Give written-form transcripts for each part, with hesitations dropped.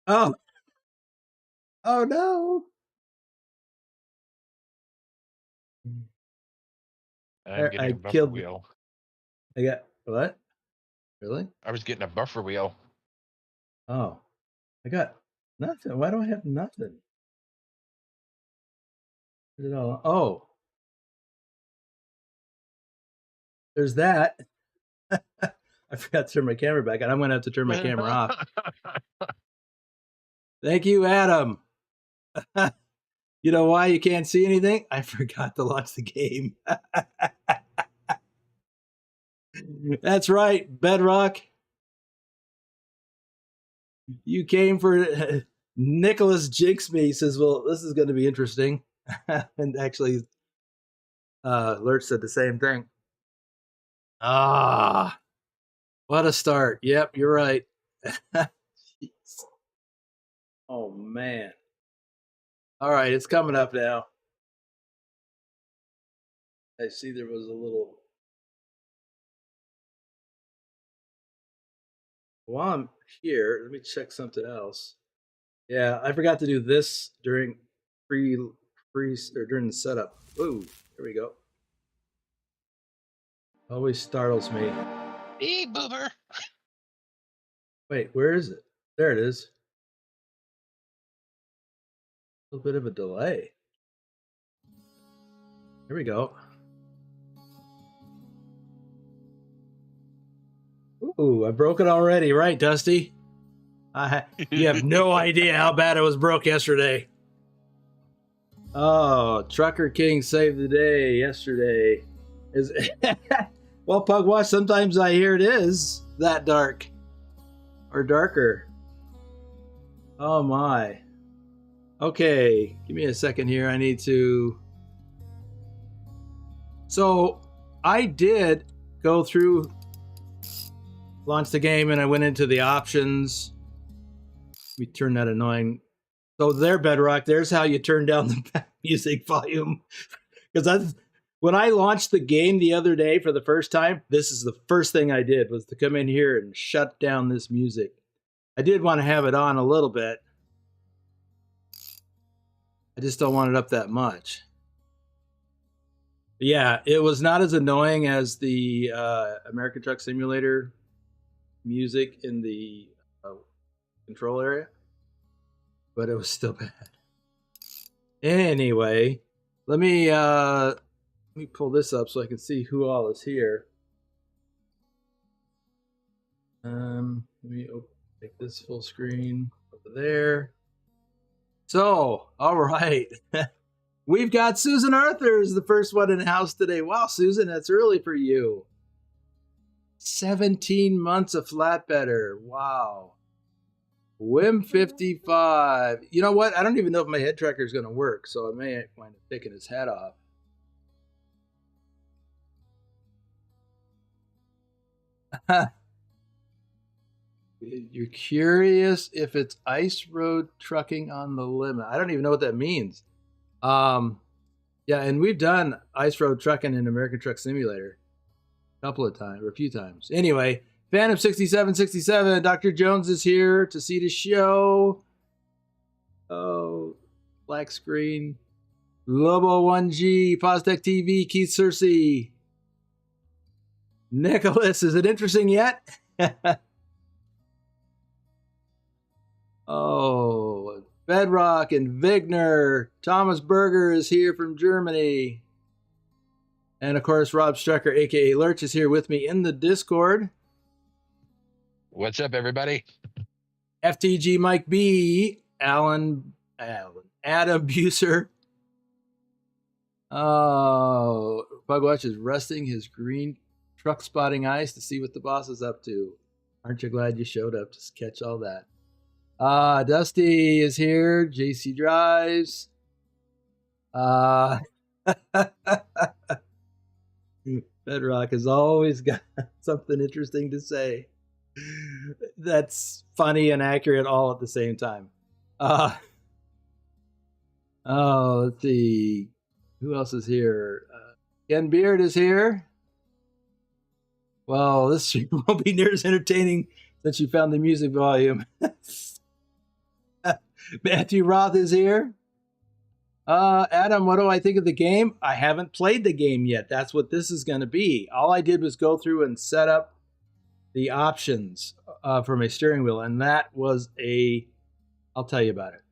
Oh, oh no. I'm getting a I buffer killed. wheel. I got what? Really? I was getting a buffer wheel. Oh, I got nothing. Why do I have nothing? Is it all? Oh, there's that. I forgot to turn my camera back on. I'm going to have to turn my camera off. Thank you, Adam. You know why you can't see anything? I forgot to launch the game. That's right, Bedrock. You came for Nicholas jinxed me. He says, well, this is going to be interesting. And actually, Lurch said the same thing. Ah, what a start. Yep, you're right. Oh, man. All right, it's coming up now. I see there was a little. While I'm here, let me check something else. Yeah, I forgot to do this during during the setup. Ooh, there we go. Always startles me. Hey, boomer. Wait, where is it? There it is. A little bit of a delay. Here we go. Ooh, I broke it already, right, Dusty? You have no idea how bad it was broke yesterday. Oh, Trucker King saved the day yesterday. Well, Pugwash, sometimes I hear it is that dark or darker. Oh my. Okay, give me a second here. I need to. So I did go through, launch the game, and I went into the options. Let me turn that annoying. So there, Bedrock, there's how you turn down the music volume. Because when I launched the game the other day for the first time, this is the first thing I did was to come in here and shut down this music. I did want to have it on a little bit. I just don't want it up that much. Yeah, it was not as annoying as the American Truck Simulator music in the control area, but it was still bad. Anyway, let me pull this up so I can see who all is here. Let me make this full screen over there. So, all right. We've got Susan Arthur's the first one in the house today. Wow, Susan, that's early for you. 17 months of flatbedder. Wow. Wim 55. You know what? I don't even know if my head tracker is going to work, so I may wind up taking his head off. You're curious if it's ice road trucking on the limit. I don't even know what that means. Yeah, and we've done ice road trucking in American Truck Simulator a couple of times, or a few times. Anyway, Phantom 6767, Dr. Jones is here to see the show. Oh, black screen. Lobo 1G, Fostech TV, Keith Cersei. Nicholas, is it interesting yet? Oh, Bedrock and Vigner. Thomas Berger is here from Germany. And of course, Rob Strecker, aka Lurch, is here with me in the Discord. What's up, everybody? FTG Mike B, Adam Buser. Oh, Bugwatch is resting his green truck spotting eyes to see what the boss is up to. Aren't you glad you showed up to catch all that? Dusty is here. JC Drives. Bedrock has always got something interesting to say. That's funny and accurate all at the same time. Let's see. Who else is here? Ken Beard is here. Well, this won't be near as entertaining since you found the music volume. Matthew Roth is here. Adam, what do I think of the game? I haven't played the game yet. That's what this is going to be. All I did was go through and set up the options for my steering wheel, and that was I'll tell you about it.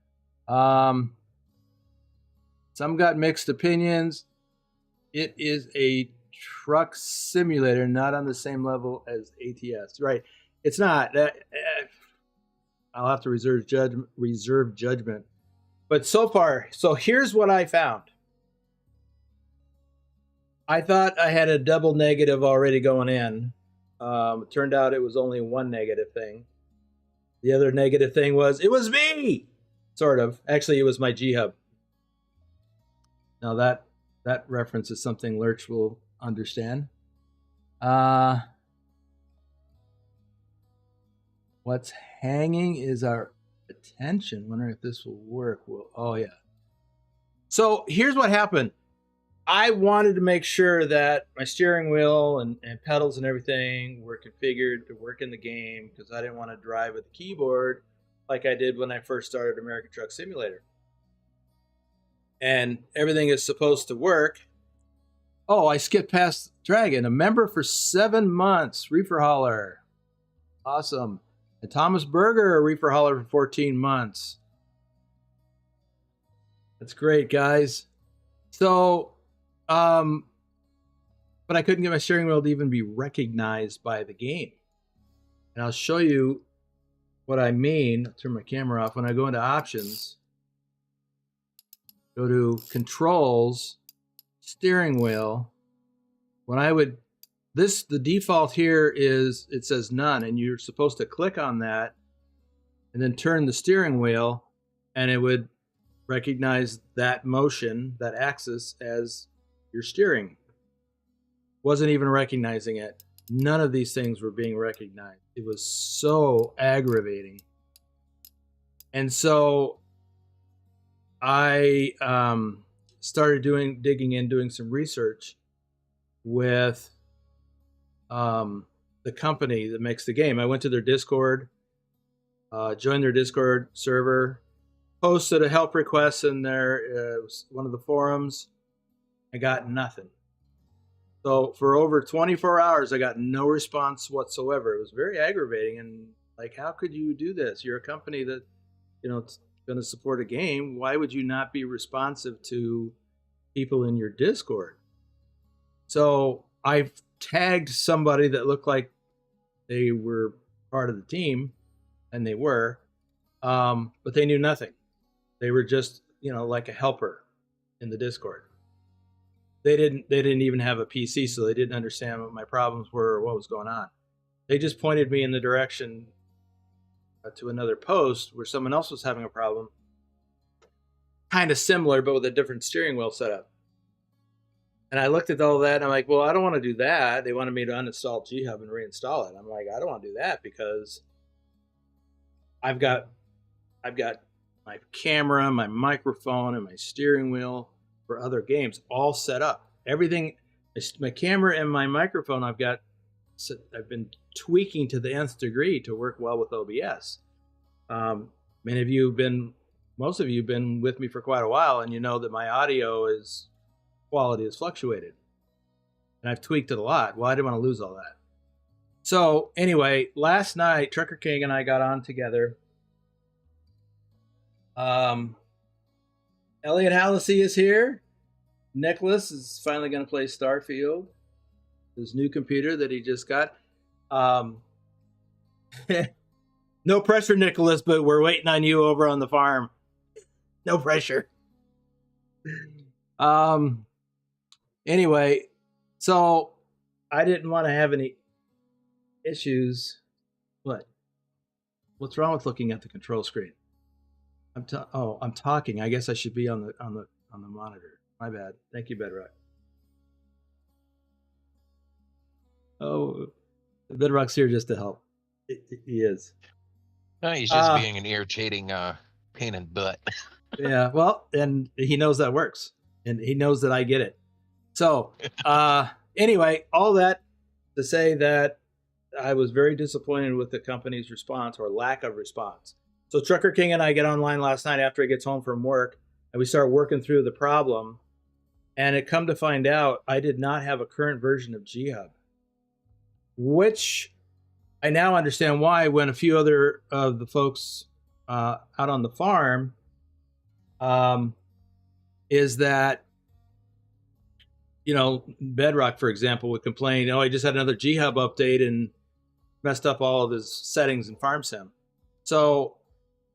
Some got mixed opinions. It is a truck simulator, not on the same level as ATS. Right. It's not. I'll have to reserve judgment. But so far, so here's what I found. I thought I had a double negative already going in. It turned out it was only one negative thing. The other negative thing was, it was me! Sort of. Actually, it was my G-Hub. Now that reference is something Lurch will understand. What's hanging is our attention. Wondering if this will work. Well, oh yeah. So here's what happened. I wanted to make sure that my steering wheel and pedals and everything were configured to work in the game, because I didn't want to drive with the keyboard like I did when I first started American Truck Simulator. And everything is supposed to work. Oh, I skipped past Dragon, a member for 7 months, reefer hauler. Awesome. And Thomas Berger, a reefer hauler for 14 months. That's great, guys. So, but I couldn't get my steering wheel to even be recognized by the game. And I'll show you what I mean. I'll turn my camera off. When I go into options, go to controls, steering wheel. When I would, the default here is, it says none, and you're supposed to click on that and then turn the steering wheel, and it would recognize that motion, that axis, as your steering. Wasn't even recognizing it. None of these things were being recognized. It was so aggravating. And so I started digging in, doing some research with the company that makes the game. I went to their Discord, joined their Discord server, posted a help request in there, one of the forums. I got nothing. So for over 24 hours, I got no response whatsoever. It was very aggravating. And like, how could you do this? You're a company that, it's going to support a game. Why would you not be responsive to people in your Discord? So I tagged somebody that looked like they were part of the team, and they were, but they knew nothing. They were just, like a helper in the Discord. They didn't even have a PC, so they didn't understand what my problems were or what was going on. They just pointed me in the direction to another post where someone else was having a problem, kind of similar, but with a different steering wheel setup. And I looked at all that, and I'm like, well, I don't want to do that. They wanted me to uninstall G-Hub and reinstall it. I'm like, I don't want to do that, because I've got my camera, my microphone, and my steering wheel for other games all set up. Everything, my camera and my microphone, I've been tweaking to the nth degree to work well with OBS. Most of you have been with me for quite a while, and you know that my audio quality has fluctuated. And I've tweaked it a lot. Well, I didn't want to lose all that. So anyway, last night, Trucker King and I got on together. Elliot Hallisey is here. Nicholas is finally going to play Starfield, his new computer that he just got. No pressure, Nicholas, but we're waiting on you over on the farm. No pressure. Anyway, so I didn't want to have any issues. What's wrong with looking at the control screen? I'm talking. I guess I should be on the monitor. My bad. Thank you, Bedrock. Oh, Bedrock's here just to help. He is. No, he's just being an irritating pain in the butt. Yeah, well, and he knows that works, and he knows that I get it. So, anyway, all that to say that I was very disappointed with the company's response, or lack of response. So Trucker King and I get online last night after he gets home from work, and we start working through the problem. And it come to find out I did not have a current version of G-Hub, which I now understand why when a few other of the folks out on the farm is that, you know, Bedrock, for example, would complain, oh, I just had another G-Hub update and messed up all of his settings in FarmSim. So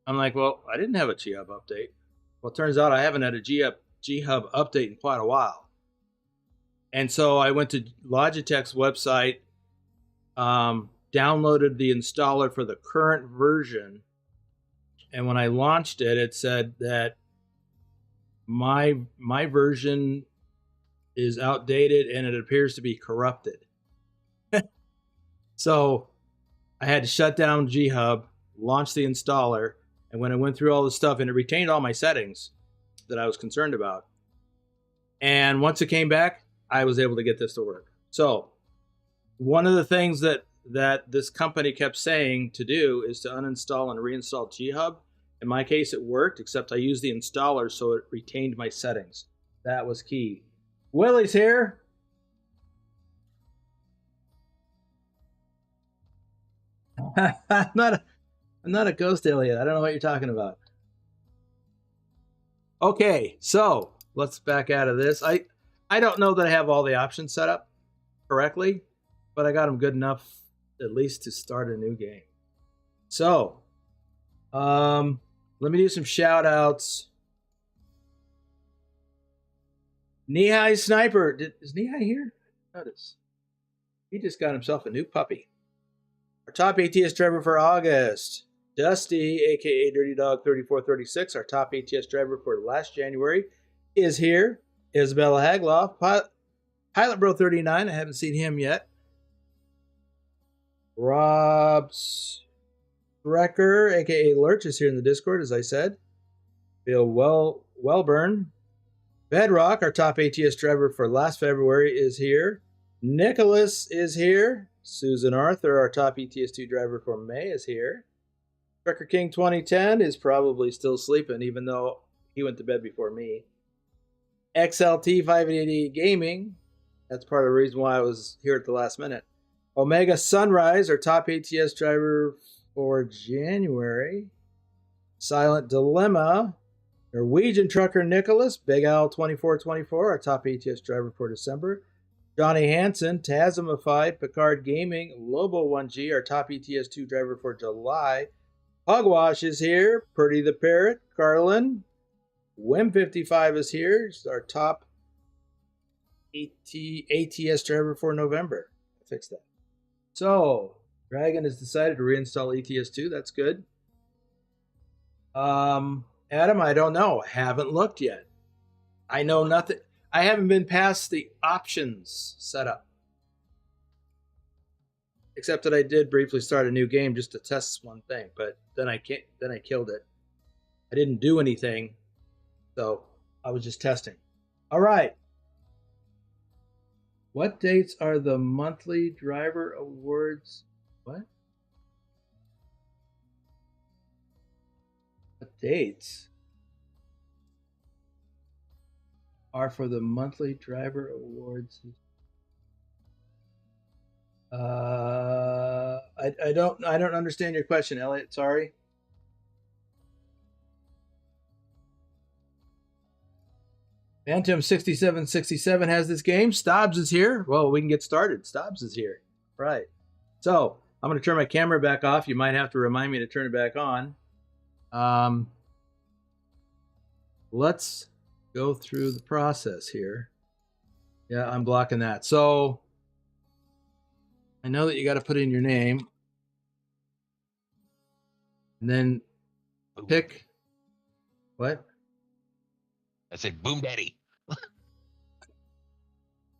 I'm like, well, I didn't have a G-Hub update. Well, it turns out I haven't had a G-Hub update in quite a while. And so I went to Logitech's website, downloaded the installer for the current version, and when I launched it, it said that my version is outdated and it appears to be corrupted. So I had to shut down G-Hub, launch the installer, and when I went through all the stuff, and it retained all my settings that I was concerned about. And once it came back, I was able to get this to work. So one of the things that this company kept saying to do is to uninstall and reinstall G-Hub. In my case, it worked, except I used the installer so it retained my settings. That was key. Willie's here. I'm not a ghost, Elliot. I don't know what you're talking about. Okay, so let's back out of this. I don't know that I have all the options set up correctly, but I got them good enough at least to start a new game. So, let me do some shout outs. Knee-High Sniper. Is Knee-High here? Notice. He just got himself a new puppy. Our top ATS driver for August. Dusty, aka Dirty Dog 3436, our top ATS driver for last January, is here. Isabella Hagloff, Pilot Bro 39, I haven't seen him yet. Rob Strecker, aka Lurch, is here in the Discord, as I said. Bill Wellburn. Bedrock, our top ATS driver for last February, is here. Nicholas is here. Susan Arthur, our top ETS2 driver for May, is here. Trucker King 2010 is probably still sleeping, even though he went to bed before me. XLT 580 Gaming, that's part of the reason why I was here at the last minute. Omega Sunrise, our top ATS driver for January. Silent Dilemma. Norwegian Trucker Nicholas, Big Al 2424, our top ATS driver for December. Johnny Hansen, Tasmified, Picard Gaming, Lobo 1G, our top ETS2 driver for July. Hogwash is here. Purdy the Parrot, Carlin. Wim55 is here. He's our top ATS driver for November. Fix that. So, Dragon has decided to reinstall ETS2. That's good. Adam, I don't know. Haven't looked yet. I know nothing. I haven't been past the options setup. Except that I did briefly start a new game just to test one thing, but then I killed it. I didn't do anything, so I was just testing. All right. What dates are the monthly driver awards? What dates are for the monthly driver awards? I don't understand your question, Elliot. Sorry. Phantom 6767 has this game. Stobbs is here. Well, we can get started. Stobbs is here. Right. So I'm going to turn my camera back off. You might have to remind me to turn it back on. Let's go through the process here. Yeah, I'm blocking that. So I know that you got to put in your name and then pick what? I said Boom Daddy.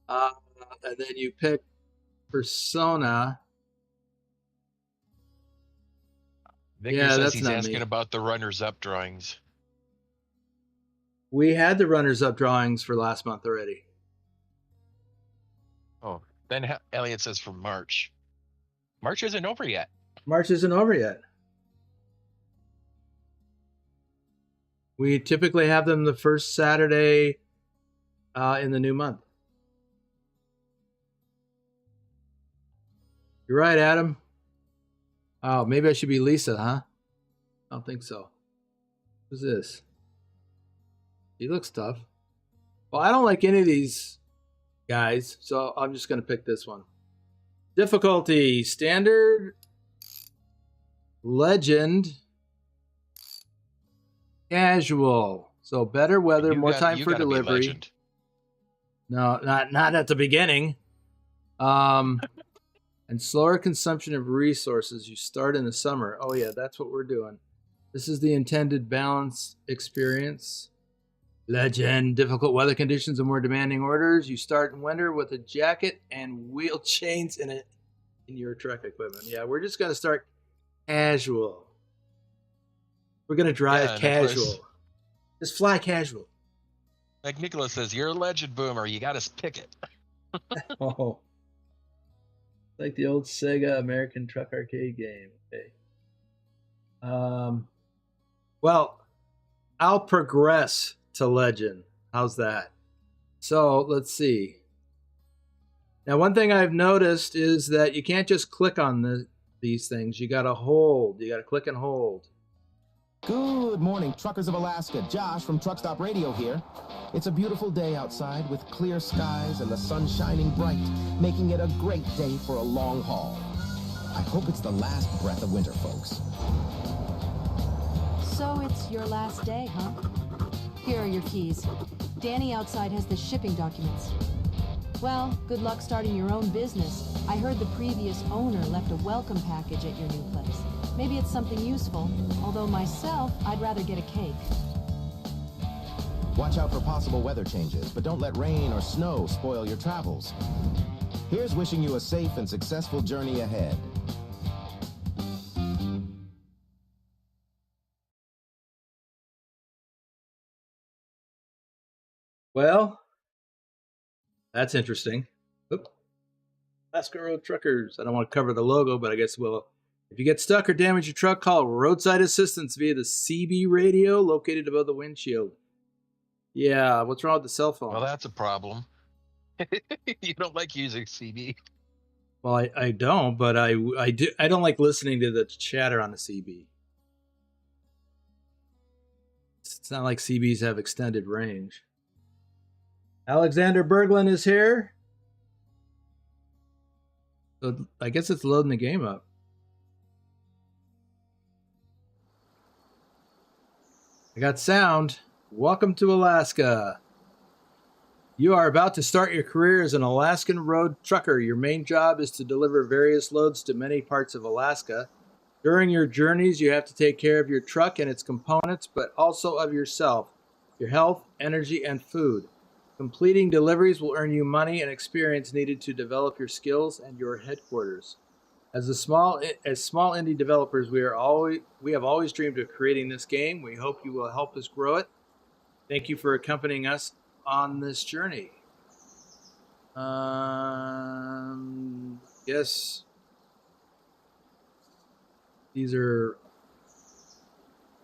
And then you pick persona. Victor says he's asking about the runners-up drawings. We had the runners-up drawings for last month already. Oh, then Elliot says from March. March isn't over yet. March isn't over yet. We typically have them the first Saturday in the new month. You're right, Adam. Oh, maybe I should be Lisa, huh? I don't think so. Who's this? He looks tough. Well, I don't like any of these guys, so I'm just going to pick this one. Difficulty, standard, legend, casual. So better weather, more time for delivery. No, not at the beginning. And slower consumption of resources. You start in the summer. Oh yeah, that's what we're doing. This is the intended balance experience. Legend, difficult weather conditions and more demanding orders. You start in winter with a jacket and wheel chains in your truck equipment. Yeah, we're just gonna start casual. We're gonna drive casual. Nicholas, just fly casual. Like Nicholas says, you're a legend boomer. You got to pick it. Oh, like the old Sega American Truck Arcade game. Okay. Well, I'll progress to legend. How's that? So let's see. Now, one thing I've noticed is that you can't just click on these things. You got to hold. You got to click and hold. Good morning, truckers of Alaska. Josh from Truck Stop Radio here. It's a beautiful day outside with clear skies and the sun shining bright, making it a great day for a long haul. I hope it's the last breath of winter, folks. So it's your last day, huh? Here are your keys. Danny outside has the shipping documents. Well, good luck starting your own business. I heard the previous owner left a welcome package at your new place. Maybe it's something useful, although myself, I'd rather get a cake. Watch out for possible weather changes, but don't let rain or snow spoil your travels. Here's wishing you a safe and successful journey ahead. Well, that's interesting. Oop. Alaskan Road Truckers. I don't want to cover the logo, but I guess we'll. If you get stuck or damage your truck, call roadside assistance via the CB radio located above the windshield. Yeah, what's wrong with the cell phone? Well, that's a problem. You don't like using CB. Well, I don't, but I do. I don't like listening to the chatter on the CB. It's not like CBs have extended range. Alexander Berglund is here. So I guess it's loading the game up. I got sound. Welcome to Alaska. You are about to start your career as an Alaskan road trucker. Your main job is to deliver various loads to many parts of Alaska. During your journeys, you have to take care of your truck and its components, but also of yourself, your health, energy, and food. Completing deliveries will earn you money and experience needed to develop your skills and your headquarters. As small indie developers, we have always dreamed of creating this game. We hope you will help us grow it. Thank you for accompanying us on this journey. Yes, these are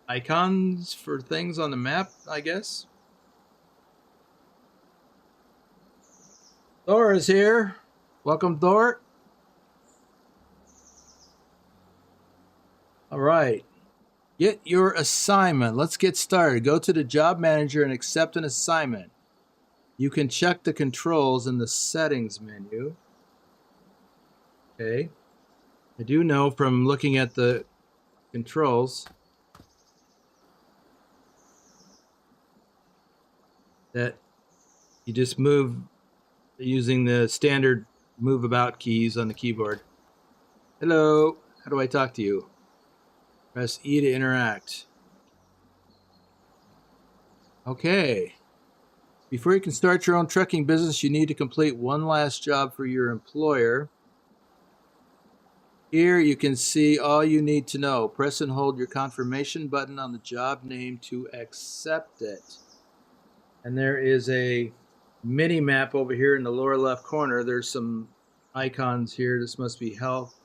icons for things on the map, I guess. Thor is here. Welcome, Thor. All right. Get your assignment. Let's get started. Go to the job manager and accept an assignment. You can check the controls in the settings menu. Okay. I do know from looking at the controls that you just move using the standard move about keys on the keyboard. Hello. How do I talk to you? Press E to interact. Okay. Before you can start your own trucking business, you need to complete one last job for your employer. Here you can see all you need to know. Press and hold your confirmation button on the job name to accept it. And there is a mini map over here in the lower left corner. There's some icons here. This must be health,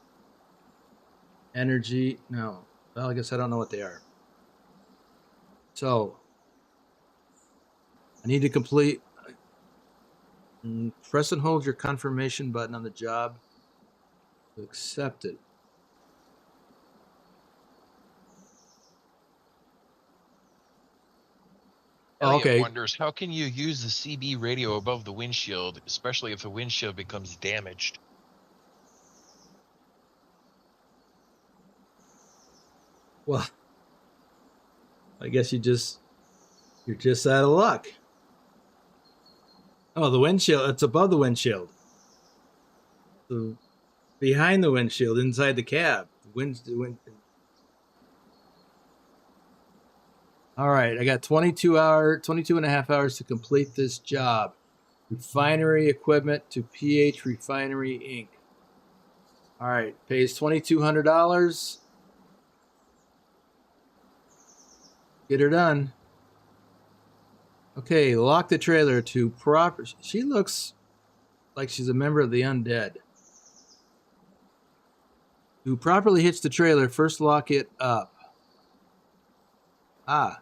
energy. No. Well, I guess I don't know what they are. So, I need to complete. Press and hold your confirmation button on the job to accept it. Elliot wonders, how can you use the CB radio above the windshield, especially if the windshield becomes damaged? Well, I guess you're just out of luck. Oh, the windshield, it's above the windshield. Behind the windshield, inside the cab. All right, I got 22 and a half hours to complete this job. Refinery equipment to PH Refinery Inc. All right, pays $2,200. Get her done. Okay, lock the trailer to proper. She looks like she's a member of the undead. To properly hitch the trailer, first lock it up. Ah.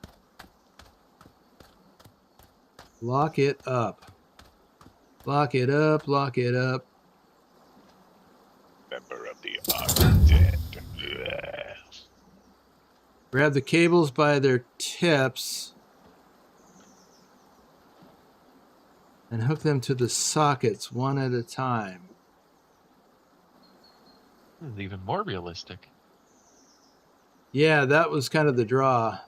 Lock it up. Lock it up, lock it up. Member of the undead. Grab the cables by their tips and hook them to the sockets one at a time. This is even more realistic. Yeah, that was kind of the draw.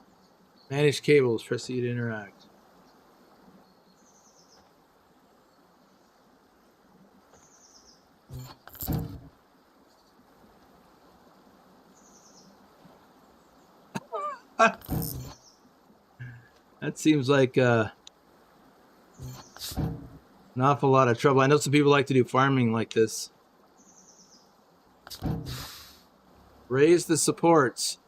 Manage cables, proceed to interact. That seems like an awful lot of trouble. I know some people like to do farming like this. Raise the supports.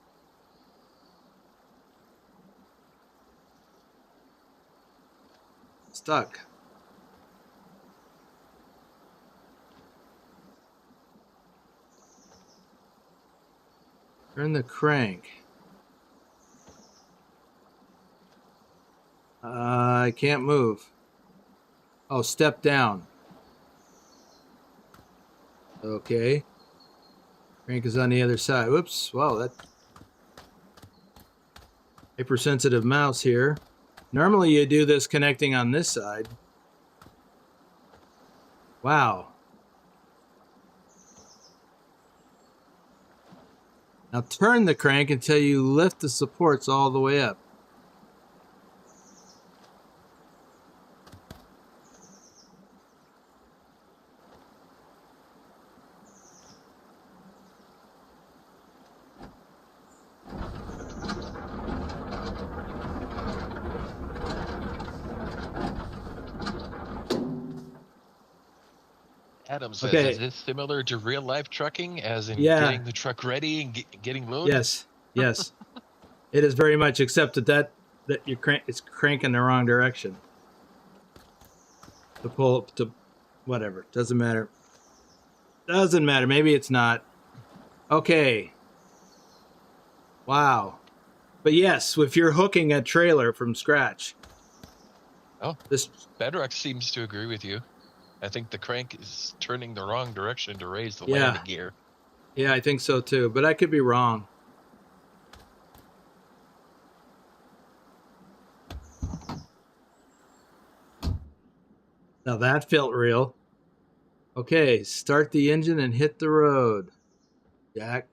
Stuck. Turn the crank. I can't move. Oh, step down. Okay. Crank is on the other side. Whoops. Wow, that hypersensitive mouse here. Normally you do this connecting on this side. Wow. Now turn the crank until you lift the supports all the way up. Adam says, okay. Is this similar to real life trucking, as in Yeah. getting the truck ready and getting loaded? Yes, yes. It is very much, except that it's cranking the wrong direction. To pull up to whatever. Doesn't matter. Doesn't matter. Maybe it's not. Okay. Wow. But yes, if you're hooking a trailer from scratch. Oh, Bedrock seems to agree with you. I think the crank is turning the wrong direction to raise the landing gear. Yeah, I think so too, but I could be wrong. Now that felt real. Okay, start the engine and hit the road. Jack.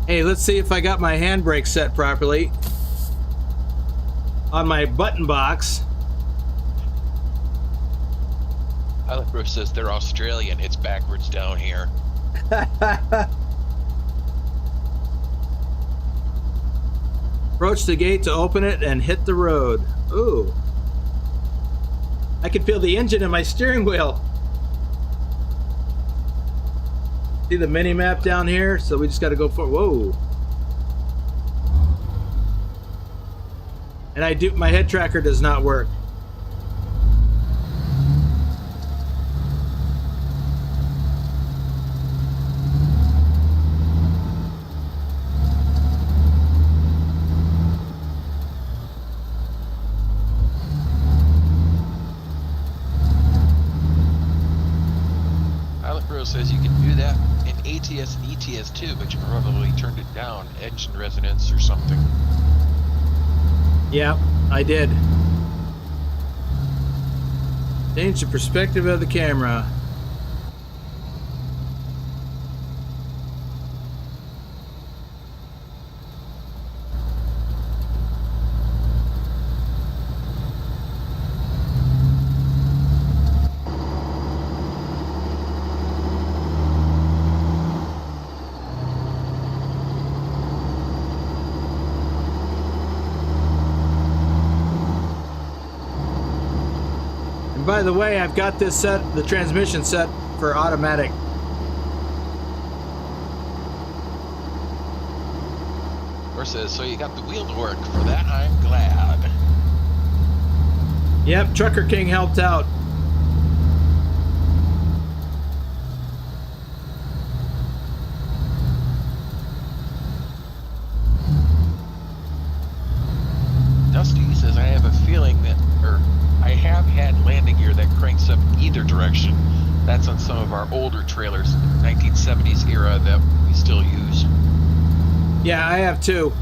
Hey, let's see if I got my handbrake set properly on my button box. Pilot Bruce says they're Australian. It's backwards down here. Approach the gate to open it and hit the road. Ooh. I can feel the engine in my steering wheel. See the mini map down here? So we just got to go for. Whoa. And my head tracker does not work. Pilot Bro says you can do that in ATS and ETS too, but you probably turned it down, engine resonance or something. Yeah, I did. Change the perspective of the camera. By the way, I've got this set, the transmission set for automatic. Or says, so you got the wheel to work. For that, I'm glad. Yep, Trucker King helped out. Dusty says, I have a feeling that, I have had landing gear that cranks up either direction. That's on some of our older trailers, 1970s era that we still use. Yeah, I have too.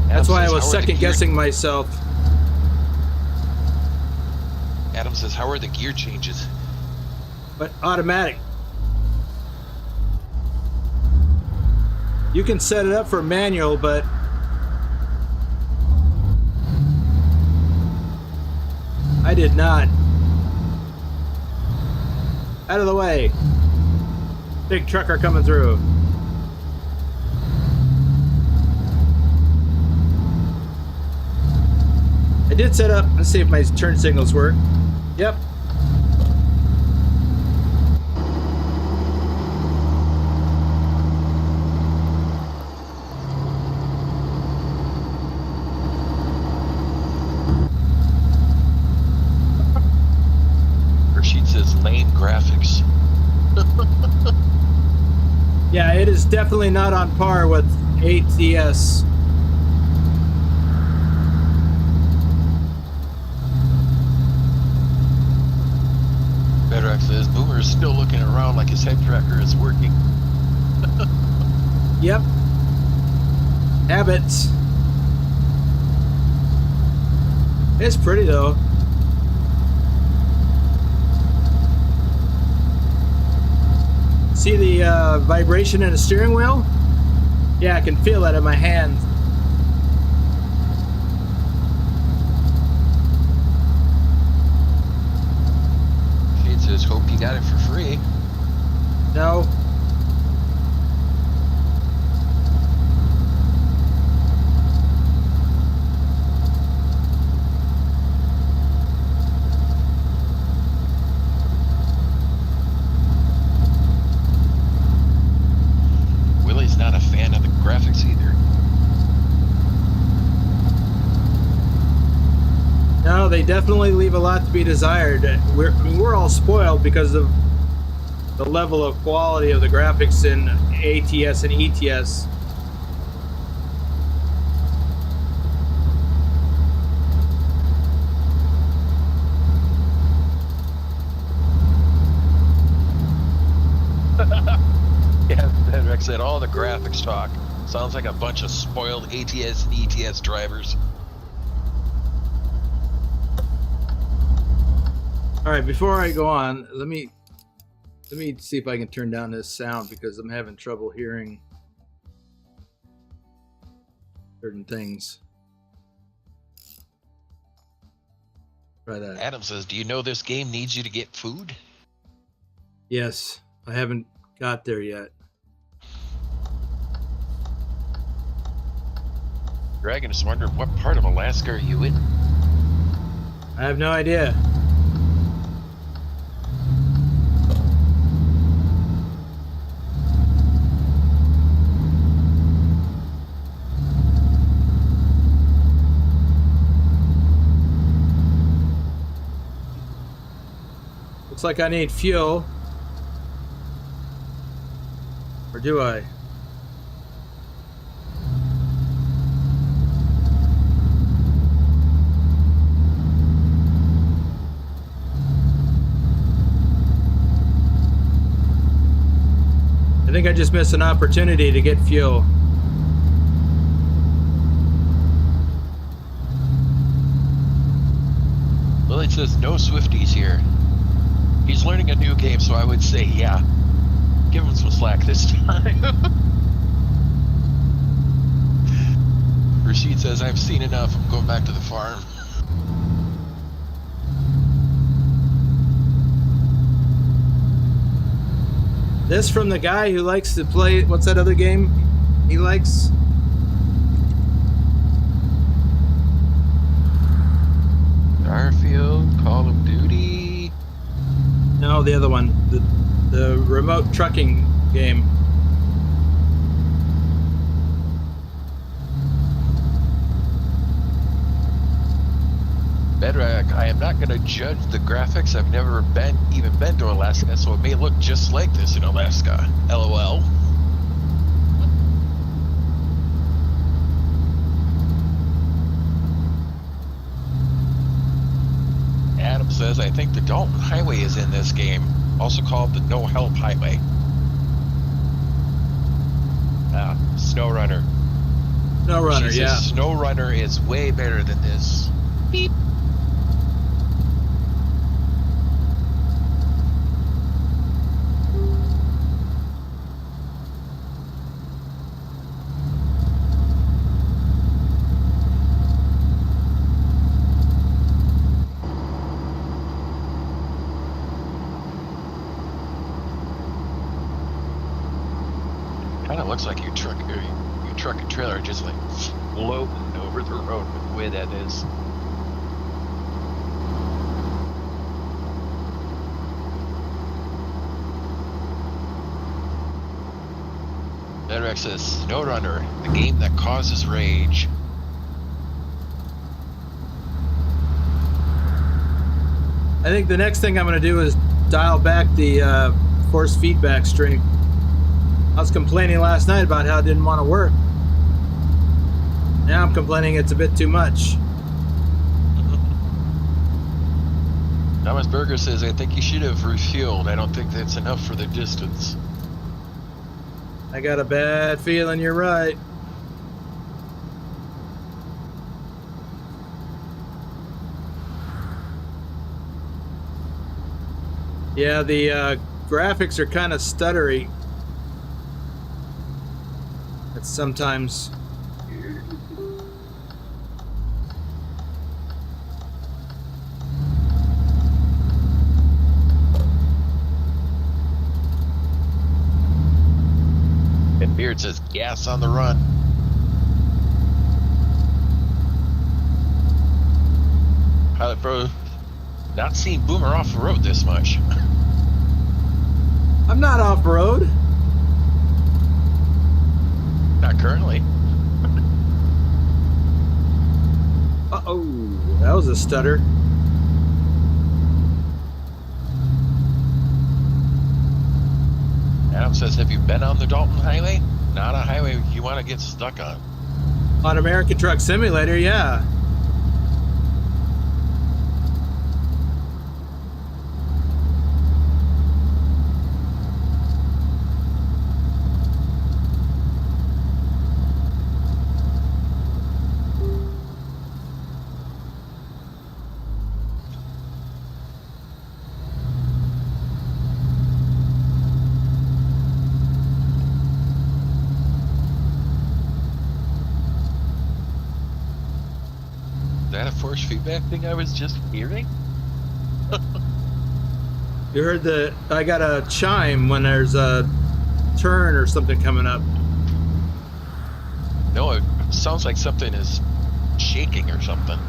That's why I was second guessing myself. Adam says, how are the gear changes? But automatic. You can set it up for manual, but I did not. Out of the way. Big trucker coming through. I did set up, let's see if my turn signals work. Yep. Lame graphics. Yeah, it is definitely not on par with ATS. Bedrock says Boomer is still looking around like his head tracker is working. Yep. Habits. It's pretty though. See the vibration in the steering wheel? Yeah, I can feel that in my hands. Shade says, hope you got it for free. No. Not a fan of the graphics either. No, they definitely leave a lot to be desired. We're all spoiled because of the level of quality of the graphics in ATS and ETS. Yeah, Bedrock said all the graphics talk. Sounds like a bunch of spoiled ATS and ETS drivers. All right, before I go on, let me see if I can turn down this sound because I'm having trouble hearing certain things. Try that. Adam says, do you know this game needs you to get food? Yes, I haven't got there yet. Dragon is wondering, what part of Alaska are you in? I have no idea. Looks like I need fuel. Or do I? think I just missed an opportunity to get fuel. Well, it says no Swifties here. He's learning a new game, so I would say, yeah, give him some slack this time. Rashid says, I've seen enough. I'm going back to the farm. This from the guy who likes to play, what's that other game he likes? Starfield, Call of Duty. No, the other one, the remote trucking game. Bedrock, I am not going to judge the graphics. I've never even been to Alaska, so it may look just like this in Alaska. LOL. Adam says, I think the Dalton Highway is in this game, also called the No Help Highway. SnowRunner. SnowRunner, yeah. SnowRunner is way better than this. Beep. Kind of looks like your truck and trailer are just like floating over the road with the way that is. Bedrock says, SnowRunner, the game that causes rage. I think the next thing I'm going to do is dial back the force feedback string. I was complaining last night about how it didn't want to work. Now I'm complaining it's a bit too much. Thomas Berger says, I think you should have refueled. I don't think that's enough for the distance. I got a bad feeling you're right. Yeah, the graphics are kind of stuttery. It's sometimes. And Beard says, gas on the run. Pilot Pro, not seen Boomer off the road this much. I'm not off-road. Not currently. Uh-oh, that was a stutter. Adam says, have you been on the Dalton Highway? Not a highway you want to get stuck on. On American Truck Simulator, yeah. Force feedback thing I was just hearing? You heard I got a chime when there's a turn or something coming up. No, it sounds like something is shaking or something.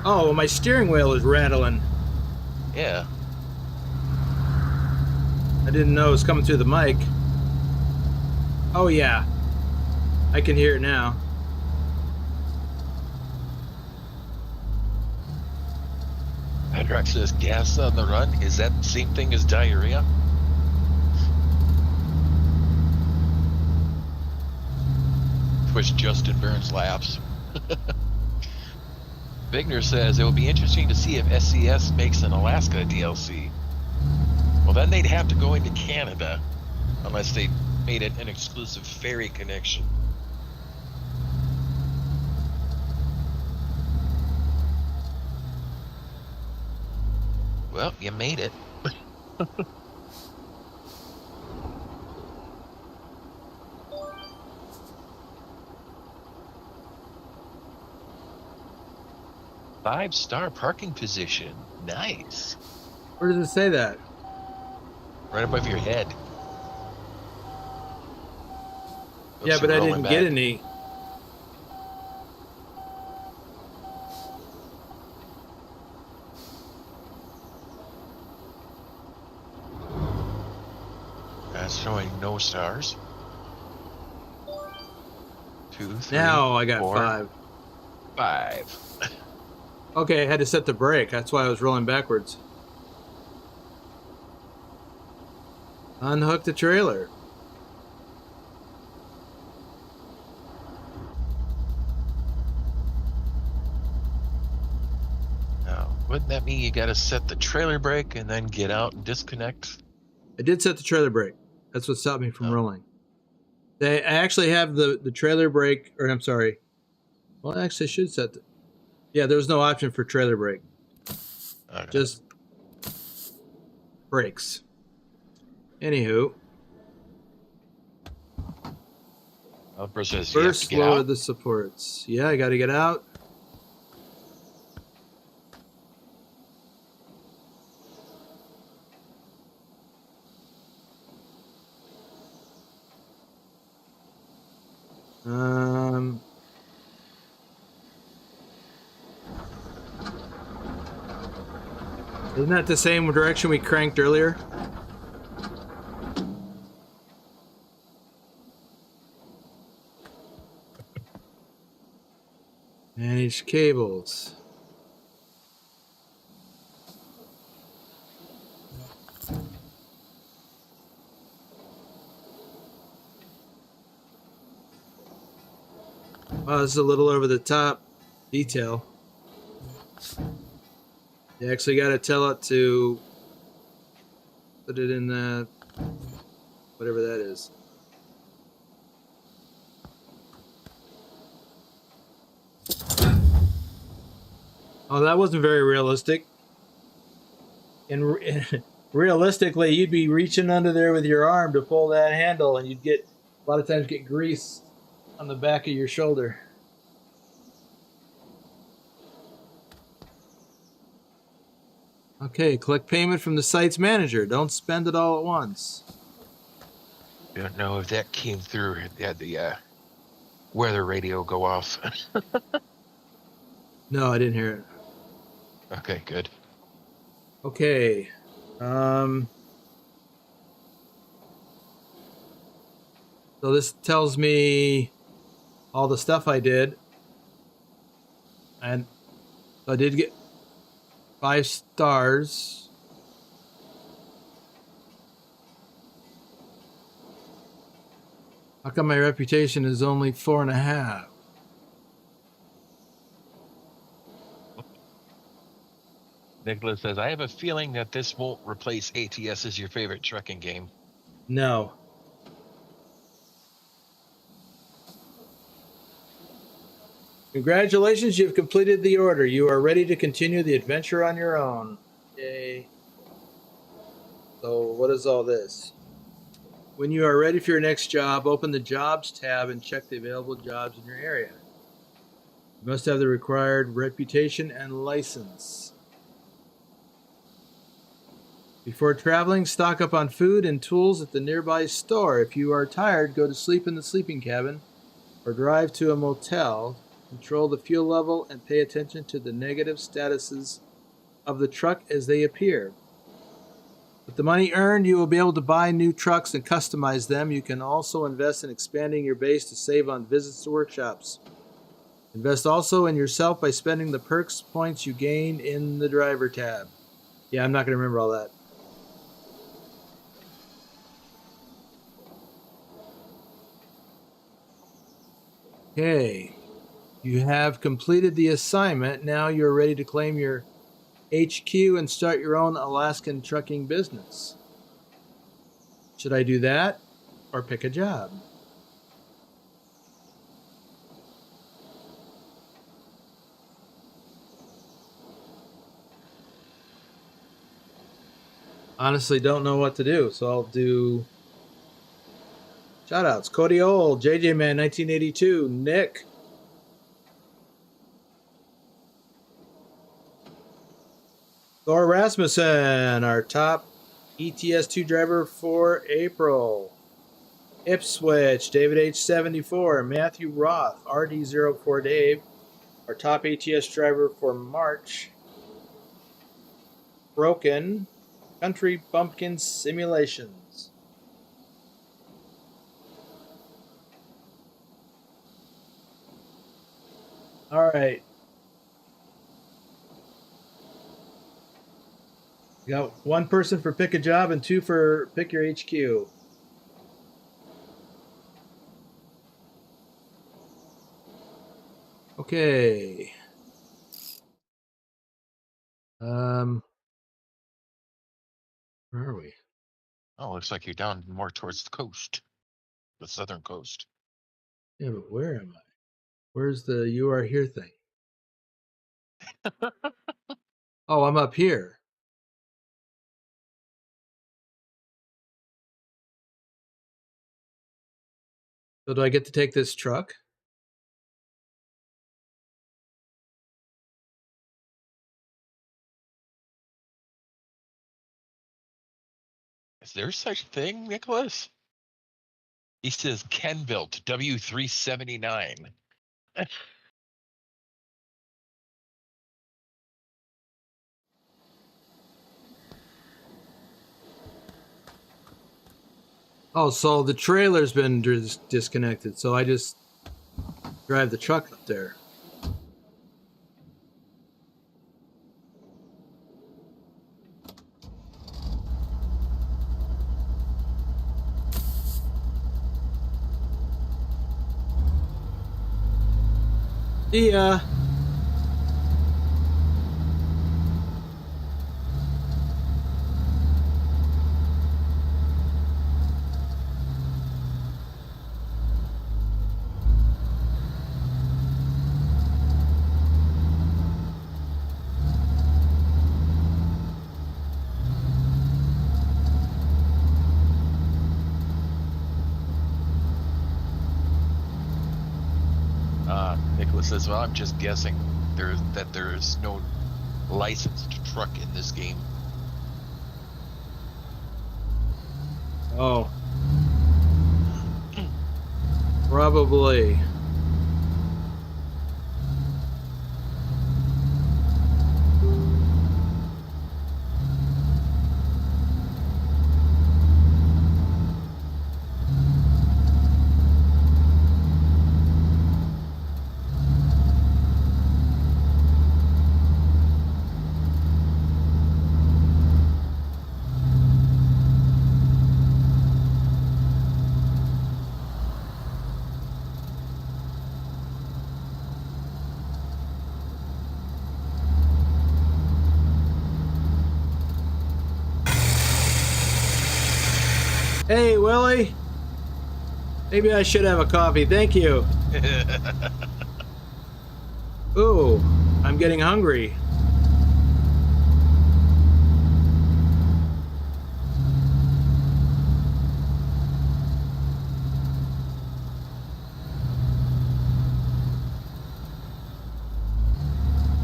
Oh, well, my steering wheel is rattling. Yeah. I didn't know it was coming through the mic. Oh yeah, I can hear it now. Hydrax says, gas on the run? Is that the same thing as diarrhea? Which Justin Burns laughs. Vigner says, it will be interesting to see if SCS makes an Alaska DLC. Well, then they'd have to go into Canada, unless they made it an exclusive ferry connection. Well, you made it. Five-star parking position. Nice. Where does it say that? Right above your head. Oops, Yeah, but you're I rolling didn't back. get any. That's showing no stars. 2, 3, Now I got 4, 5. 5. Okay, I had to set the brake. That's why I was rolling backwards. Unhook the trailer. Now, wouldn't that mean you got to set the trailer brake and then get out and disconnect? I did set the trailer brake. That's what stopped me from Oh. rolling. I actually have the trailer brake, or I'm sorry. Well, actually, I should set the... Yeah, there's no option for trailer brake. Okay. Just brakes. Anywho, Well, first says you have to first get lower out. the supports. Yeah, I got to get out. Isn't that the same direction we cranked earlier? Manage cables. Wow, this is a little over the top detail. You actually got to tell it to put it in the whatever that is. Oh, that wasn't very realistic. And realistically, you'd be reaching under there with your arm to pull that handle, and you'd get a lot of times get grease on the back of your shoulder. Okay, collect payment from the site's manager. Don't spend it all at once. Don't know if that came through. It had the weather radio go off. No, I didn't hear it. Okay, good. Okay. So this tells me all the stuff I did. And I did get 5 stars. How come my reputation is only 4.5? Nicholas says, I have a feeling that this won't replace ATS as your favorite trucking game. No. Congratulations, you've completed the order. You are ready to continue the adventure on your own. Yay. So what is all this? When you are ready for your next job, open the Jobs tab and check the available jobs in your area. You must have the required reputation and license. Before traveling, stock up on food and tools at the nearby store. If you are tired, go to sleep in the sleeping cabin or drive to a motel. Control the fuel level and pay attention to the negative statuses of the truck as they appear. With the money earned, you will be able to buy new trucks and customize them. You can also invest in expanding your base to save on visits to workshops. Invest also in yourself by spending the perks points you gain in the driver tab. Yeah, I'm not going to remember all that. Okay. You have completed the assignment. Now you're ready to claim your HQ and start your own Alaskan trucking business. Should I do that? or pick a job. Honestly, don't know what to do, so I'll do shoutouts. Cody Old, JJ Man 1982, Nick, Thor Rasmussen, our top ETS2 driver for April. Ipswich, David H74, Matthew Roth, RD04 Dave, our top ATS driver for March. Broken, Country Bumpkin Simulations. All right. You got one person for pick a job and two for pick your HQ. Okay. Where are we? Oh, looks like you're down more towards the coast, the southern coast. Yeah, but where am I? Where's the you are here thing? Oh, I'm up here. So do I get to take this truck? Is there such thing, Nicholas? He says Ken built W379. Oh, so the trailer's been disconnected, so I just drive the truck up there. See ya. Nicholas says, well, I'm just guessing that there's no licensed truck in this game. Oh. Probably. Hey, Willie. Maybe I should have a coffee. Thank you. Ooh, I'm getting hungry.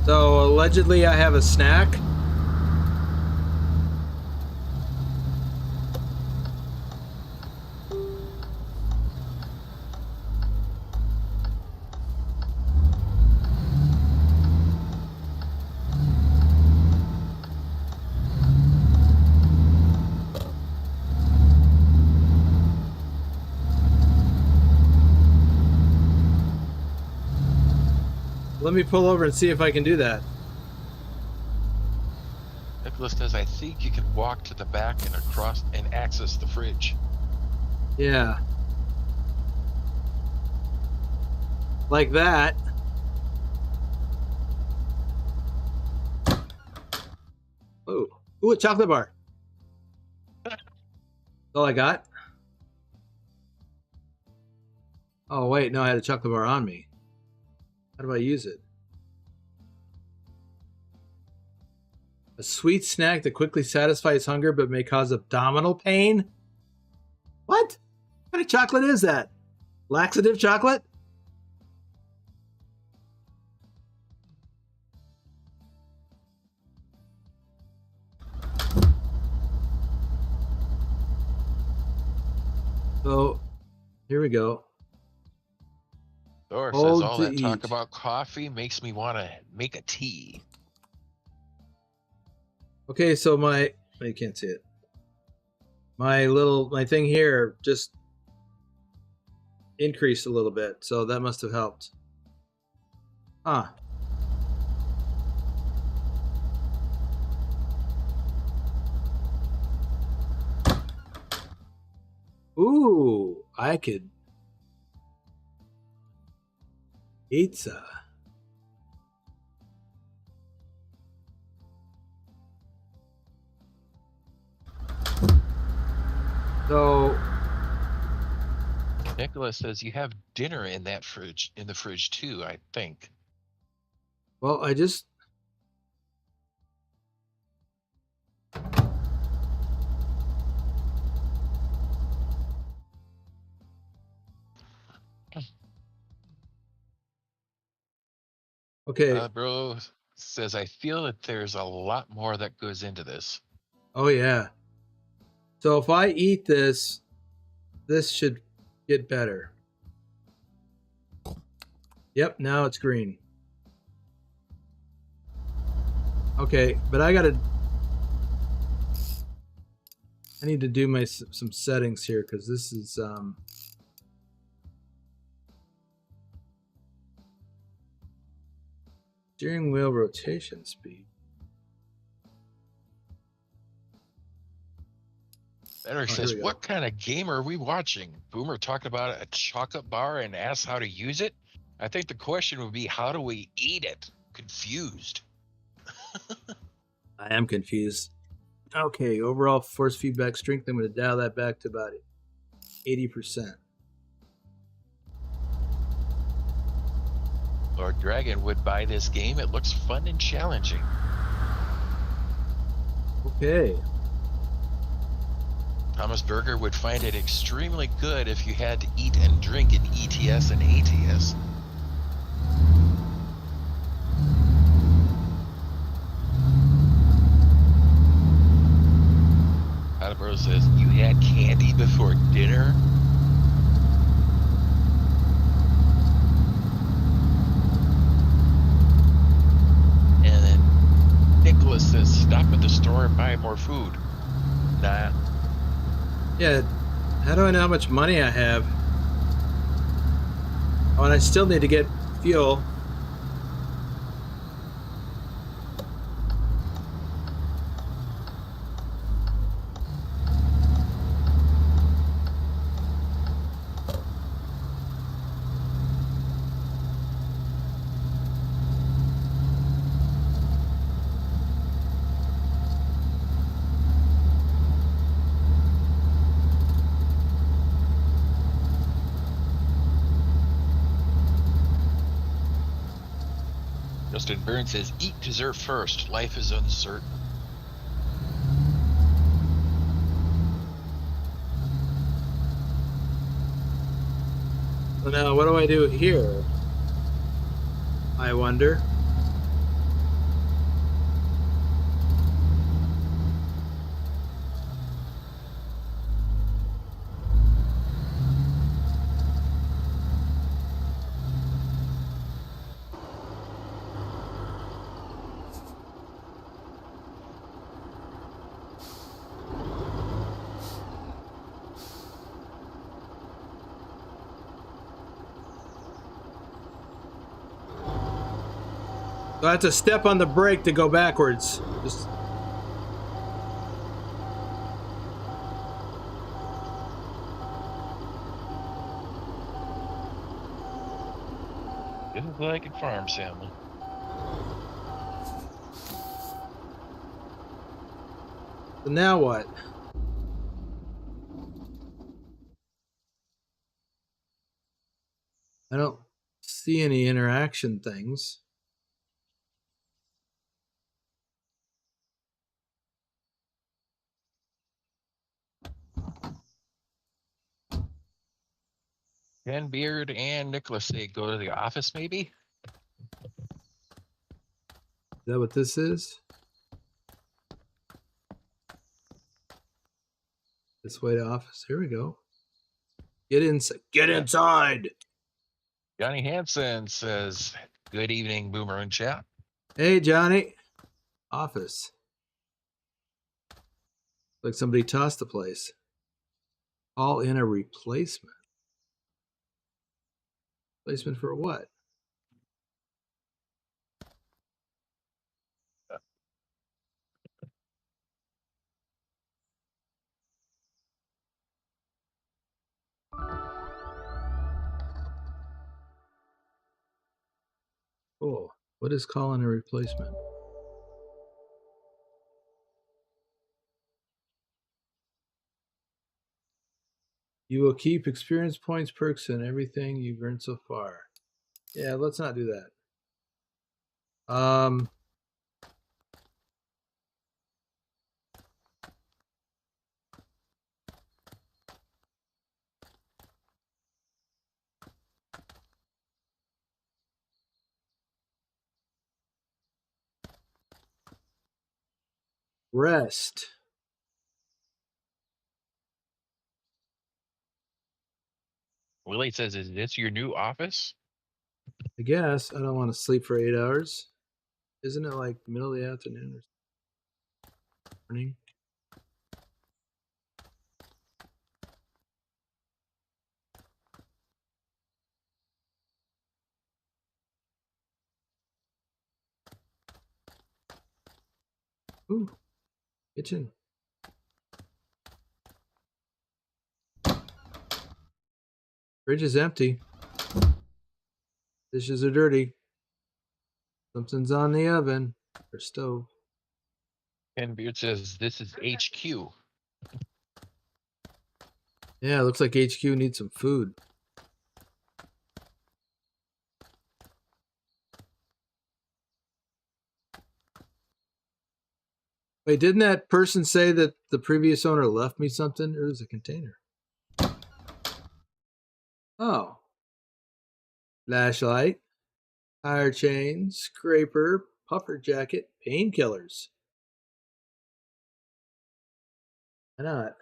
So, allegedly, I have a snack. Let me pull over and see if I can do that. Nicholas says, I think you can walk to the back and across and access the fridge. Yeah. Like that. Oh, ooh, a chocolate bar. That's all I got. Oh, wait, no, I had a chocolate bar on me. How do I use it? A sweet snack that quickly satisfies hunger but may cause abdominal pain? What? What kind of chocolate is that? Laxative chocolate? So, here we go. Thor says Hold all to that talk eat. about coffee makes me want to make a tea. Okay, so you can't see it. My thing here just increased a little bit, so that must have helped. Huh. Ooh, I could pizza. So Nicholas says you have dinner in that fridge, in the fridge too, I think. well, I just okay. Bro says I feel that there's a lot more that goes into this. Oh yeah. So if I eat this, this should get better. Yep, now it's green. Okay, but I need to do some settings here because this is steering wheel rotation speed. Better says, what kind of game are we watching? Boomer talked about a chocolate bar and asked how to use it. I think the question would be, how do we eat it? Confused. I am confused. Okay, overall force feedback strength, I'm going to dial that back to about 80%. Lord Dragon would buy this game. It looks fun and challenging. Okay. Thomas Berger would find it extremely good if you had to eat and drink in ETS and ATS. Adabro says, you had candy before dinner? And then Nicholas says, stop at the store and buy more food. Nah. Yeah, how do I know how much money I have? Oh, and I still need to get fuel. Justin Burns says, eat dessert first. Life is uncertain. So now what do I do here? I wonder. So that's a step on the brake to go backwards. Just Just like at Farm Family. so now what? I don't see any interaction things. Ken Beard and Nicholas say go to the office, maybe? Is that what this is? This way to office. Here we go. Get inside. Get inside. Johnny Hansen says, good evening, Boomer and chat. Hey, Johnny. Office. Like somebody tossed the place. All in a replacement. Replacement for what? Oh, what is calling a replacement? You will keep experience points, perks, and everything you've earned so far. Yeah, let's not do that. Rest. Willie says, is this your new office? I guess I don't want to sleep for 8 hours. Isn't it like middle of the afternoon or morning? Ooh, kitchen. Fridge is empty. Dishes are dirty. Something's on the oven or stove. Ken Beard says, this is HQ. Yeah, it looks like HQ needs some food. Wait, didn't that person say that the previous owner left me something? Or was it a container? Oh. Flashlight, tire chain, scraper, puffer jacket, painkillers. Why not?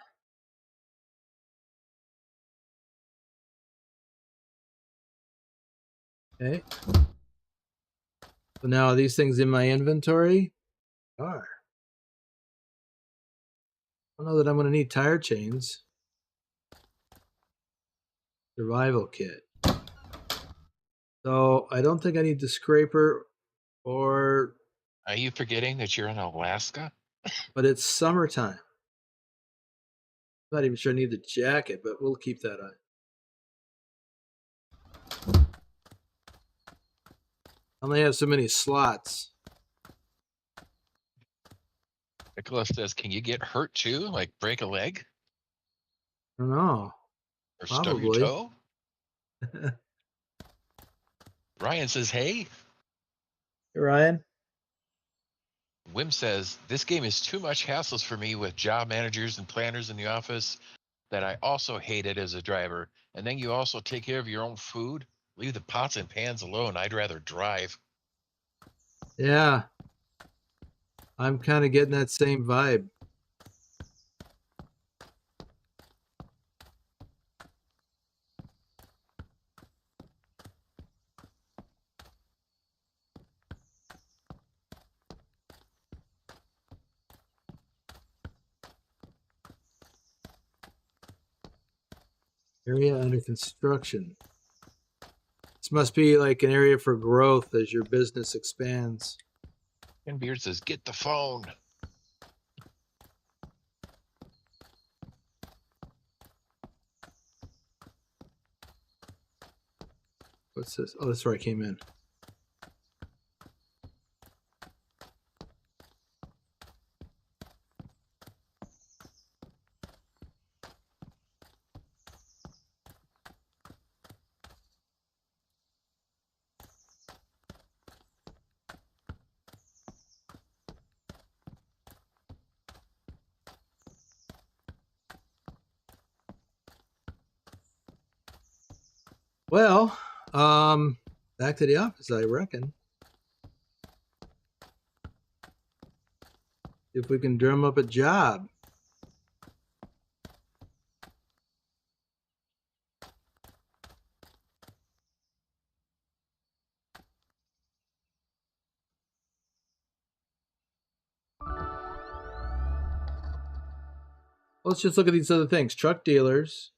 Okay. So now are these things in my inventory? Are. I don't know that I'm going to need tire chains. Survival kit. So I don't think I need the scraper or... Are you forgetting that you're in Alaska? But it's summertime. I'm not even sure I need the jacket, but we'll keep that on. I only have so many slots. Nicholas says, can you get hurt too? Like break a leg? I don't know. Or stub your Probably. toe? Ryan says, hey. Hey, Ryan. Wim says, this game is too much hassles for me with job managers and planners in the office that I also hate it as a driver. And then you also take care of your own food. Leave the pots and pans alone. I'd rather drive. Yeah. I'm kind of getting that same vibe. Area under construction. This must be like an area for growth as your business expands. And Beard says, get the phone. What's this? Oh, that's where I came in. Well, back to the office, I reckon. If we can drum up a job. Let's just look at these other things. Truck dealers.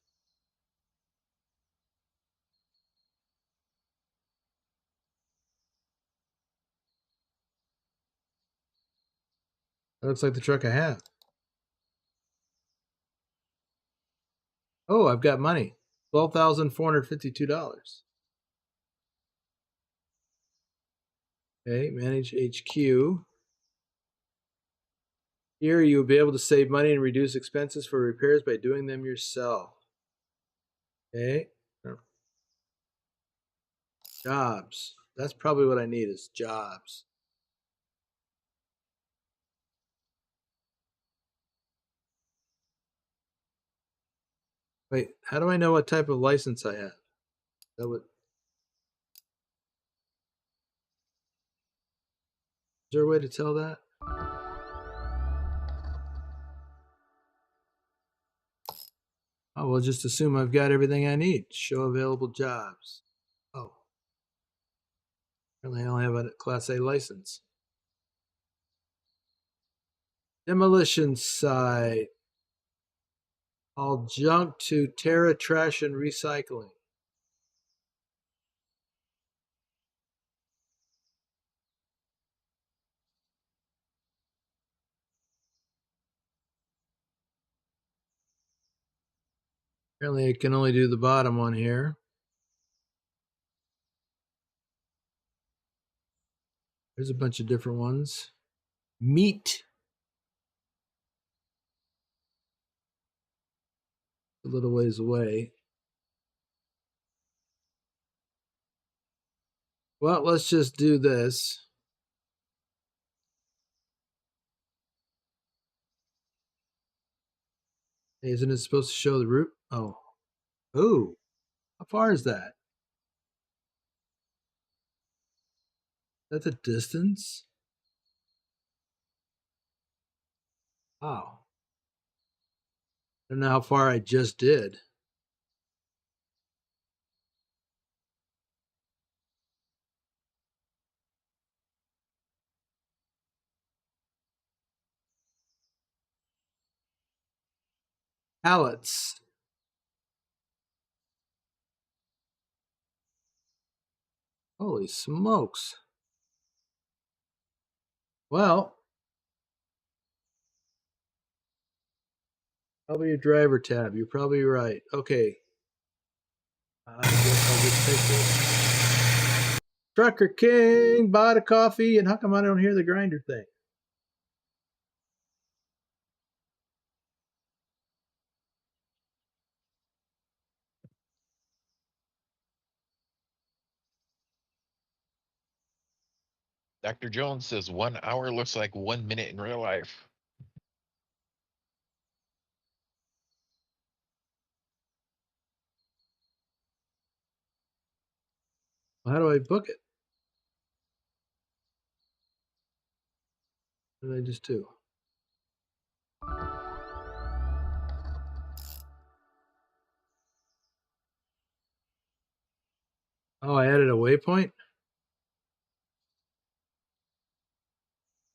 That looks like the truck I have. Oh, I've got money. $12,452. Okay, manage HQ. Here you'll be able to save money and reduce expenses for repairs by doing them yourself. Okay. Jobs. That's probably what I need is jobs. Wait, how do I know what type of license I have? That would. Is there a way to tell that? Oh, we'll just assume I've got everything I need. Show available jobs. Oh. Apparently I only have a Class A license. Demolition site. All junk to Terra Trash and Recycling. Apparently I can only do the bottom one here. There's a bunch of different ones. Meat. A little ways away. Well, let's just do this. Hey, isn't it supposed to show the route? Oh. Oh. How far is that? That's a distance? Wow. I don't know how far I just did. Pallets. Holy smokes. Well, probably a driver tab. You're probably right. Okay. I guess I'll just take this. Trucker King bought a coffee, and how come I don't hear the grinder thing? Dr. Jones says 1 hour looks like 1 minute in real life. Well, how do I book it? What did I just do? Oh, I added a waypoint?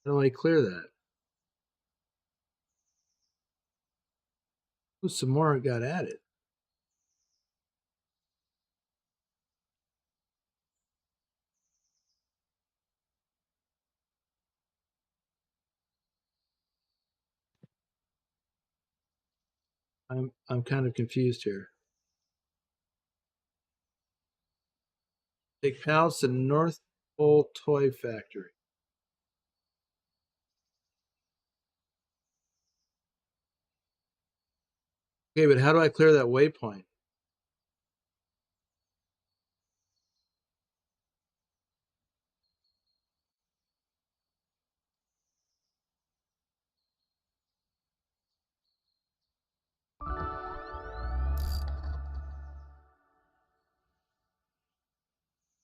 How do I clear that? Ooh, some more got added. I'm kind of confused here. Take pallets to North Pole Toy Factory. Okay, but how do I clear that waypoint?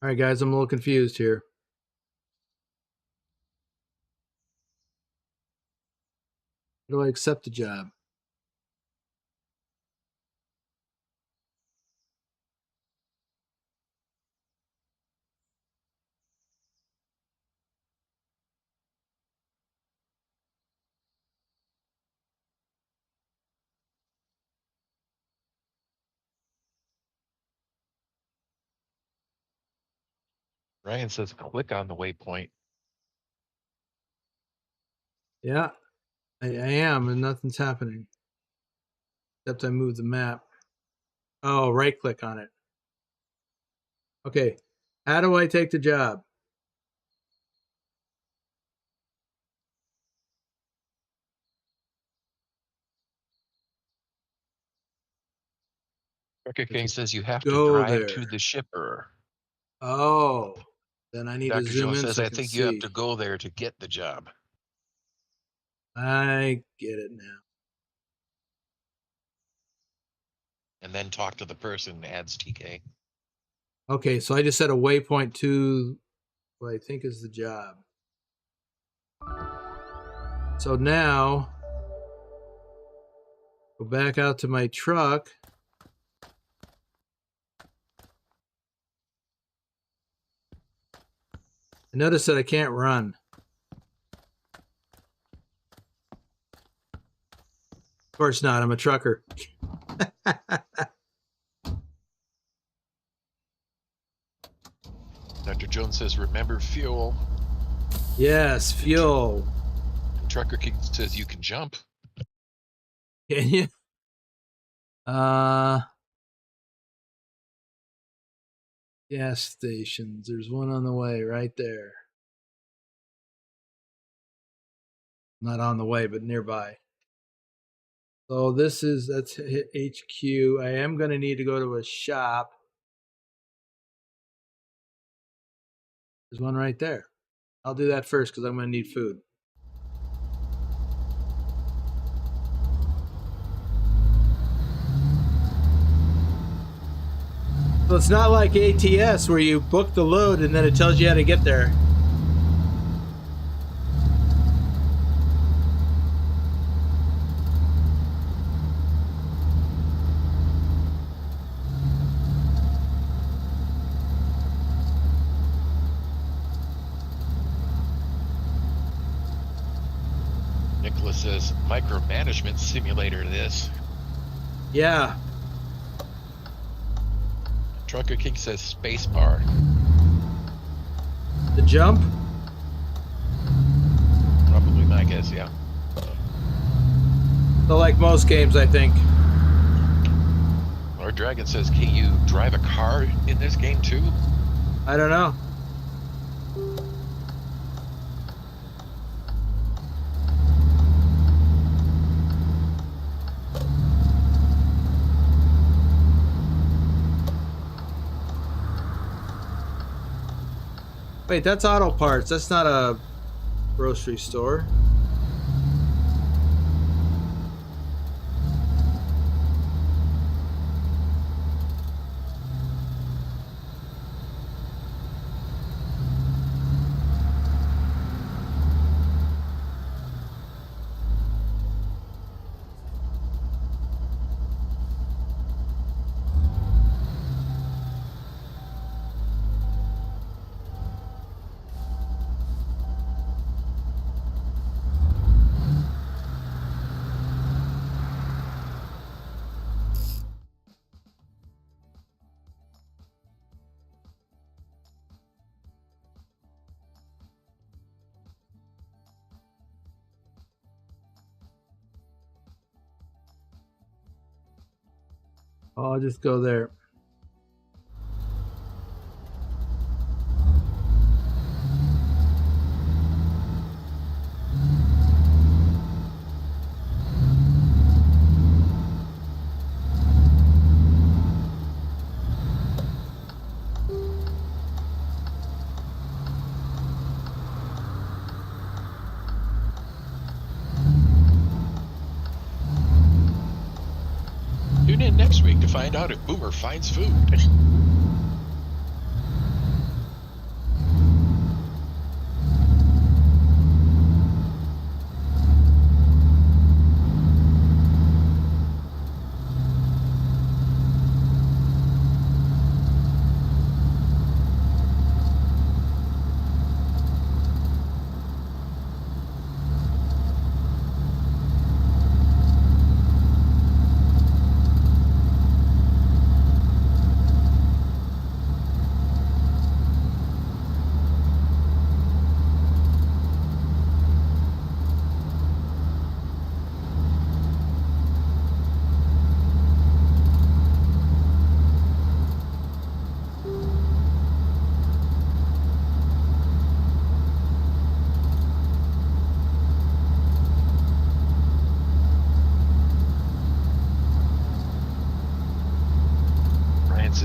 All right, guys, I'm a little confused here. How do I accept the job? Ryan says click on the waypoint. Yeah, I am, and nothing's happening. Except I move the map. Oh, right click on it. Okay, how do I take the job? Trucker King says you have to Go drive there. to the shipper. Oh, then I need to Dr. zoom Jones in says so I I can think you have see. to go there to get the job. I get it now. And then talk to the person, adds TK. Okay, so I just set a waypoint to what I think is the job. So now, go back out to my truck. I notice that I can't run. Of course not, I'm a trucker. Dr. Jones says, remember fuel. Yes, fuel. And Trucker King says you can jump. Can you? Gas stations. There's one on the way right there. Not on the way, but nearby. So that's HQ. I am going to need to go to a shop. There's one right there. I'll do that first because I'm going to need food. So it's not like ATS where you book the load and then it tells you how to get there. Nicholas says, micromanagement simulator this. Yeah. Trucker King says spacebar. The jump? Probably my guess, yeah. So like most games, I think. Lord Dragon says, can you drive a car in this game too? I don't know. Wait, that's auto parts. That's not a grocery store. I'll just go there. Tune in next week to find out if Boomer finds food.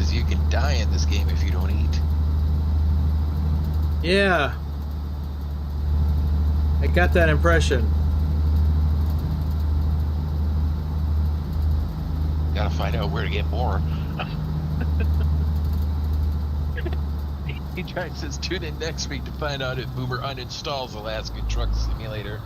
says you can die in this game if you don't eat. Yeah. I got that impression. Gotta find out where to get more. He says tune in next week to find out if Boomer uninstalls Alaskan Truck Simulator.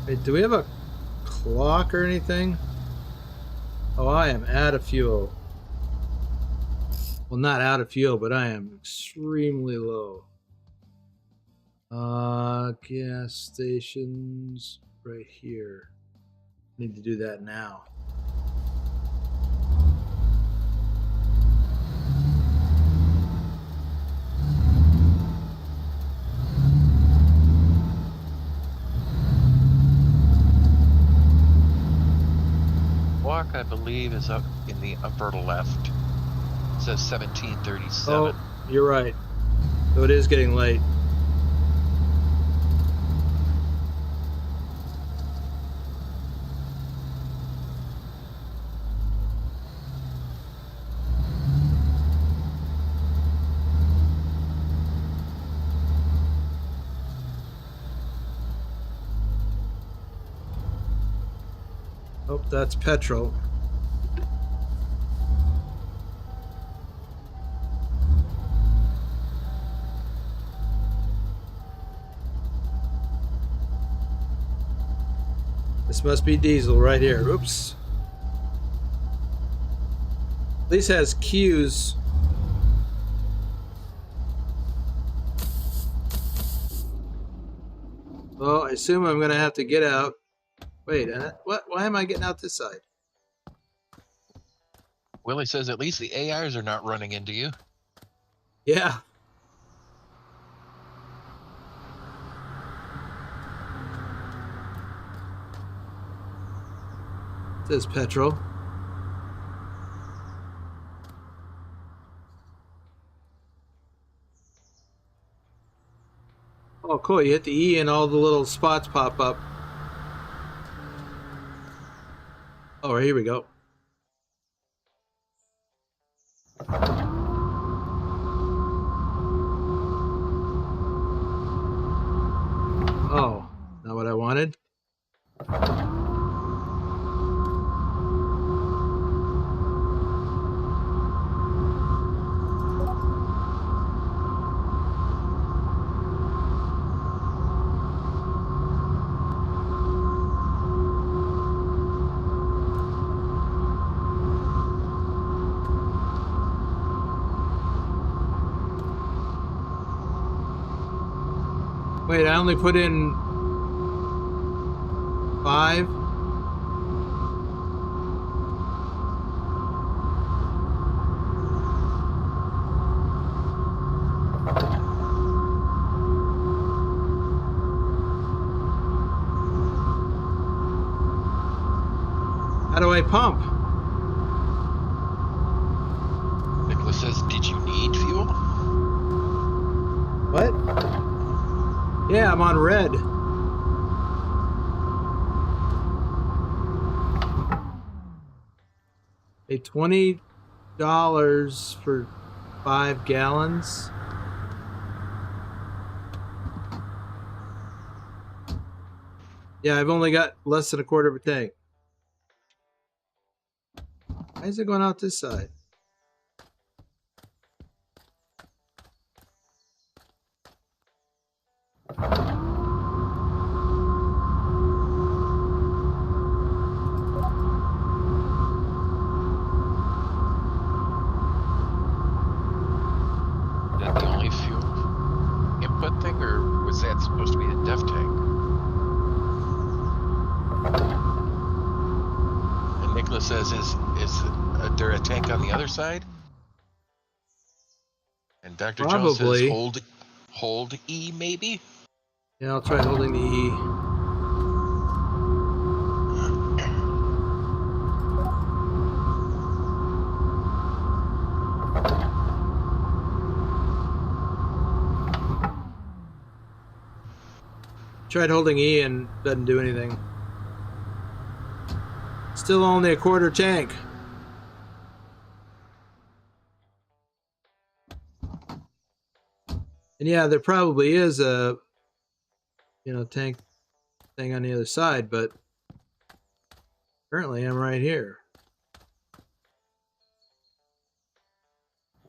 Wait, do we have a clock or anything? Oh, I am out of fuel. Well, not out of fuel, but I am extremely low. Gas stations right here. Need to do that now. Walk, I believe, is up in the upper left. It says 1737. Oh, you're right. So it is getting late. Oh, that's petrol. This must be diesel right here. Oops. At least has Q's. Well, I assume I'm going to have to get out. Wait, what? Why am I getting out this side? Willie says at least the AIs are not running into you. Yeah. It says petrol. Oh, cool. You hit the E and all the little spots pop up. Oh, here we go. Oh, not what I wanted. Wait, I only put in 5. How do I pump? Nicholas says, did you need fuel? What? Yeah, I'm on red. Hey, $20 for 5 gallons. Yeah, I've only got less than a quarter of a tank. Why is it going out this side? Is that the only fuel input thing, or was that supposed to be a def tank? And Nicholas says, is there a tank on the other side? And Dr. Jones says, Probably. Hold E, maybe? Yeah, I'll try holding the E. Tried holding E and doesn't do anything. Still only a quarter tank. And yeah, there probably is a, tank thing on the other side, but currently I'm right here.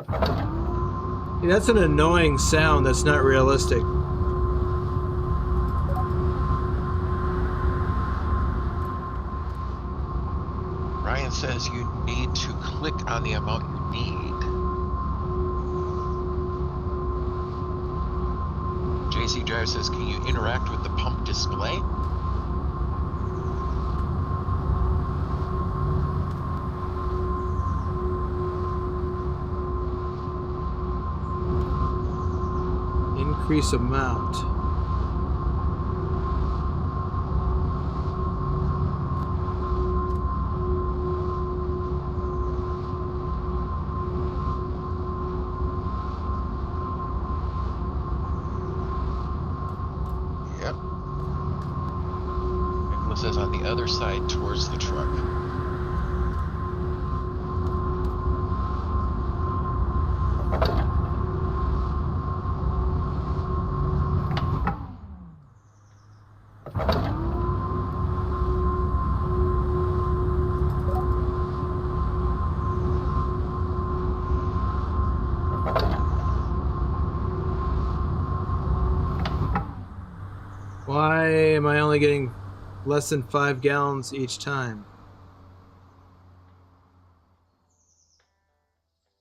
See, that's an annoying sound that's not realistic. Ryan says you need to click on the amount you need. JC Drive says, can you interact with the pump display? Increase amount. Yep. Nicholas says on the other side towards the truck. Why am I only getting less than 5 gallons each time?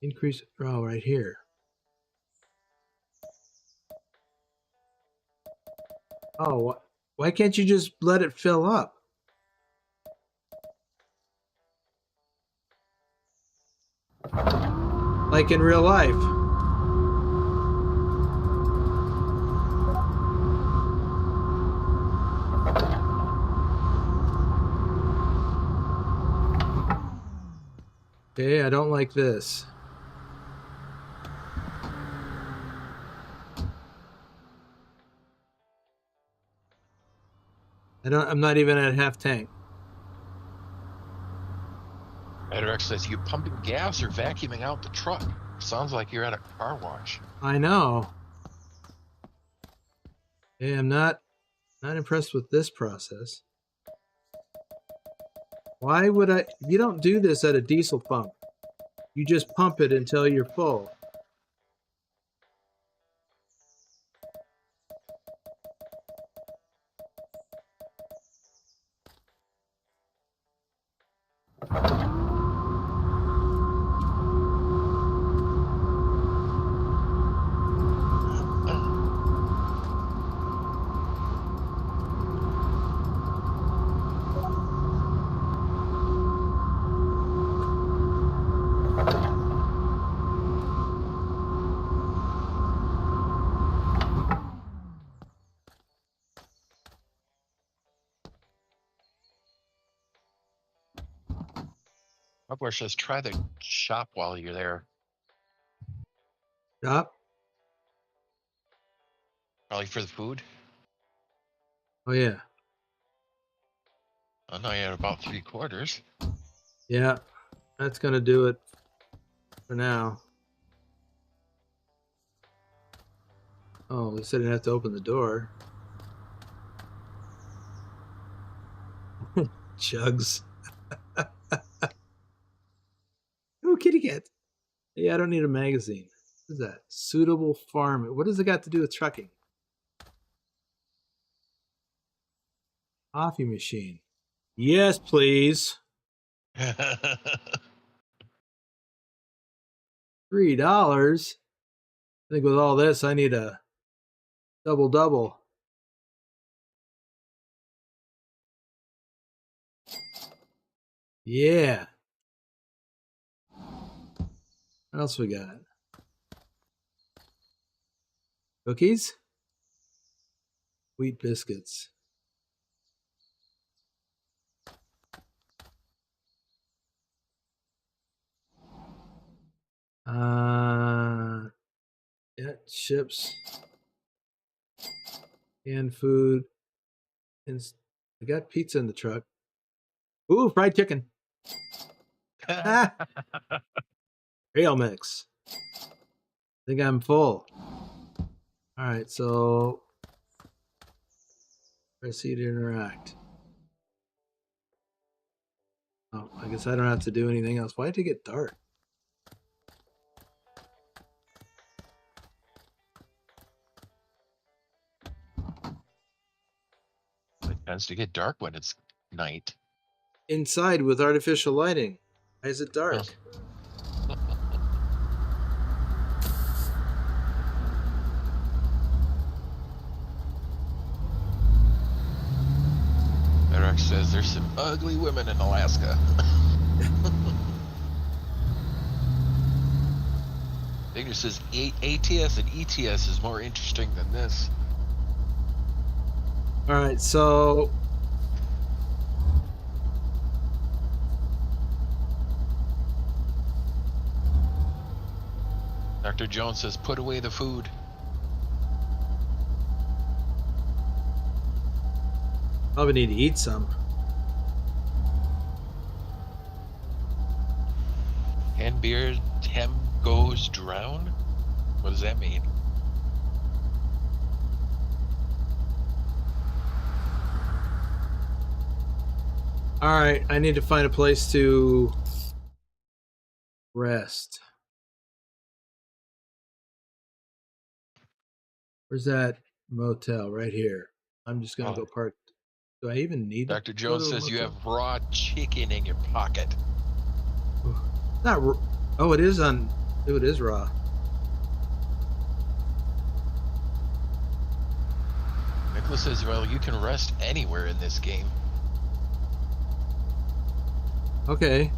Increase draw right here. Oh, why can't you just let it fill up? Like in real life. Okay, I don't like this. I'm not even at half tank. Edrex says, you pumping gas or vacuuming out the truck? Sounds like you're at a car wash. I know. Hey, I'm not impressed with this process. Why would I? You don't do this at a diesel pump. You just pump it until you're full. Upward says, try the shop while you're there. Stop. Probably for the food. Oh yeah. Oh no, you had about 3/4. Yeah, that's gonna do it for now. Oh, they said I have to open the door. Chugs. Oh, kitty cat. Yeah, I don't need a magazine. What is that? Suitable farming. What does it got to do with trucking? Coffee machine. Yes, please. $3. I think with all this, I need a double. Yeah. What else we got? Cookies? Wheat biscuits. Yeah, chips. Canned food. And I got pizza in the truck. Ooh, fried chicken. Ah, trail mix. I think I'm full. All right, so proceed to interact. Oh, I guess I don't have to do anything else. Why did it get dark? It tends to get dark when it's night. Inside with artificial lighting. Why is it dark? Eric says there's some ugly women in Alaska. Victor says ATS and ETS is more interesting than this. All right, so Dr. Jones says put away the food. probably need to eat some. Handbeard hem goes drown? What does that mean? All right, I need to find a place to rest. Where's that motel? Right here. I'm just gonna go park. Do I even need to? Dr. Jones says you have raw chicken in your pocket. Not. Oh, it is on. Oh, it is raw. Nicholas says, well, you can rest anywhere in this game. Okay.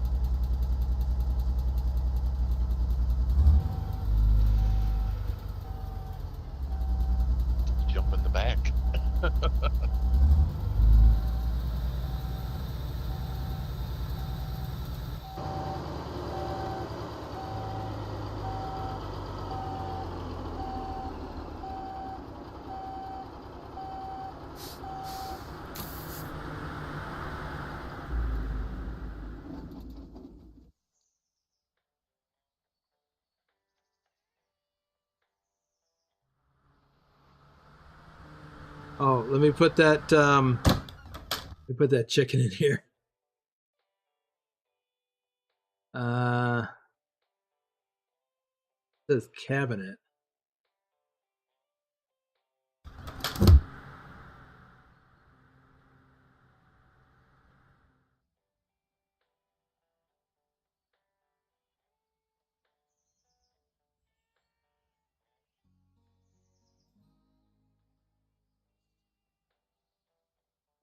Jump in the back. Oh, let me put that. Let me put that chicken in here. It says cabinet.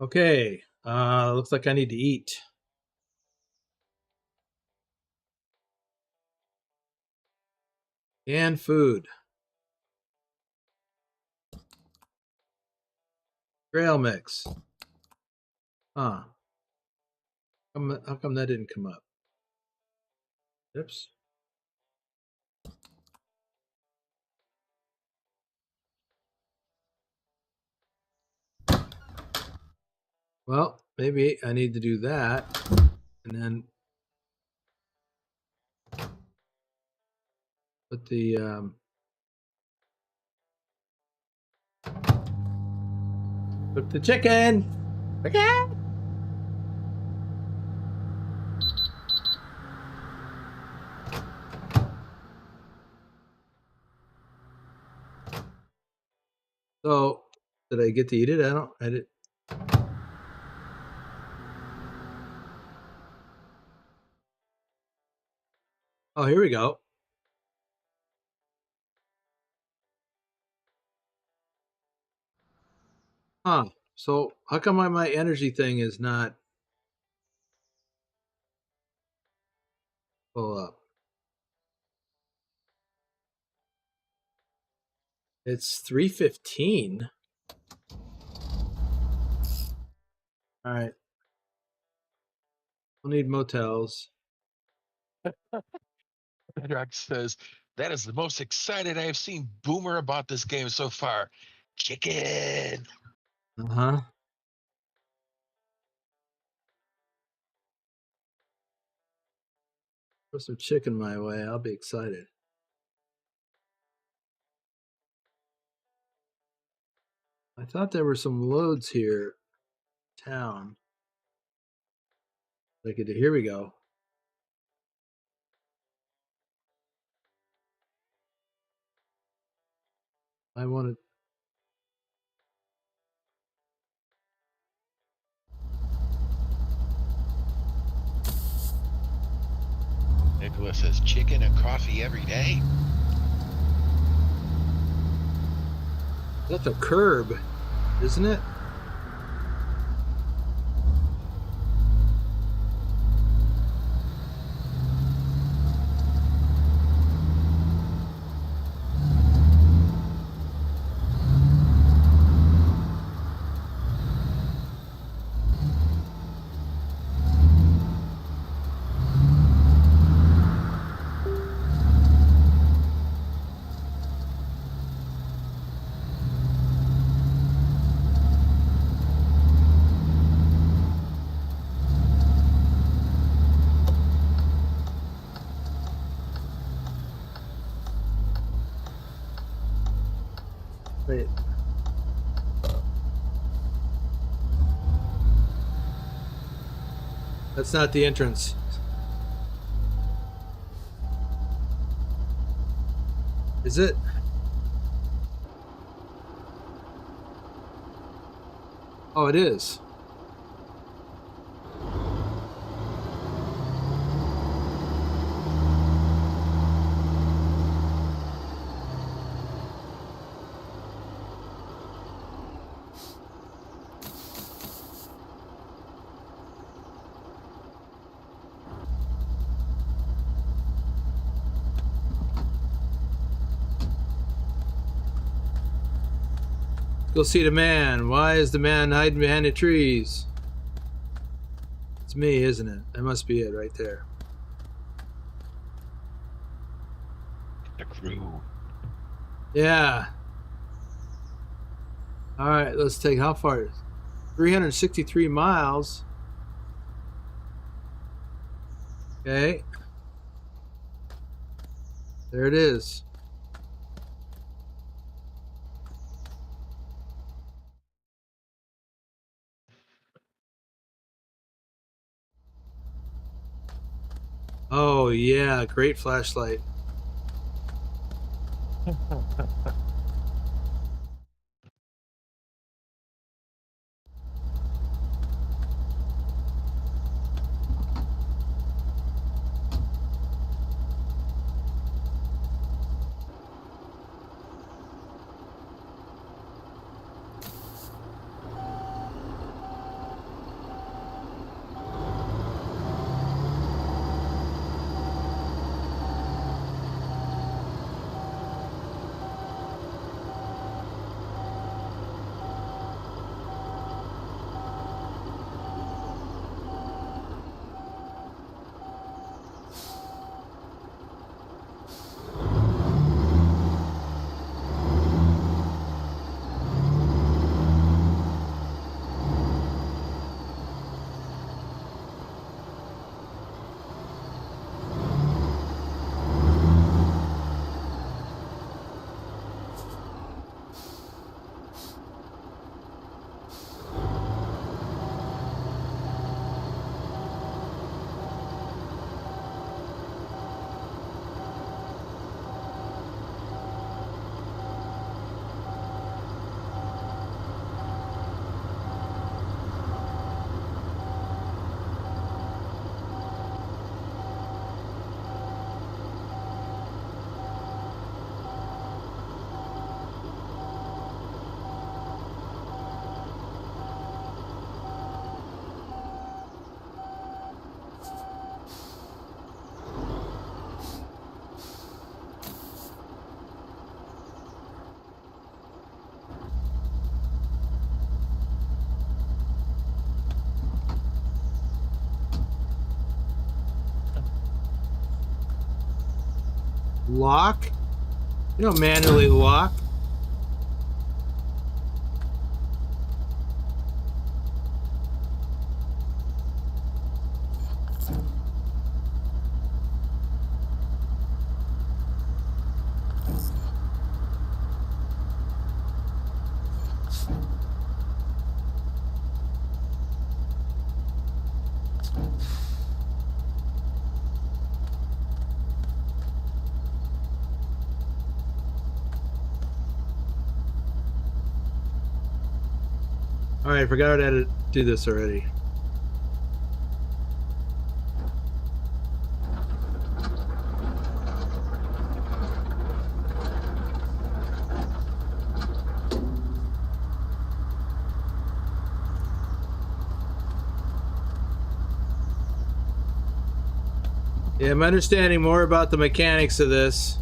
Okay. Looks like I need to eat. And food. Trail mix. Huh. How come that didn't come up? Oops. Well, maybe I need to do that. And then put the cook the chicken. Okay. So, did I get to eat it? I did. Oh, here we go. Huh. So, how come my energy thing is not full up? It's 3:15. All right. We'll need motels. Bedrock says, that is the most excited I have seen Boomer about this game so far. Chicken. Uh-huh. Throw some chicken my way. I'll be excited. I thought there were some loads here. Town. I could do. Here we go. I wanted. Nicholas says, chicken and coffee every day. That's a curb, isn't it? Wait. That's not the entrance. Is it? Oh, it is. Go see the man. Why is the man hiding behind the trees? It's me, isn't it? That must be it right there. The crew. Yeah. All right, let's take how far? 363 miles. Okay. There it is. Oh, yeah, great flashlight. lock. You don't manually lock. All right, I forgot how to do this already. Yeah, I'm understanding more about the mechanics of this.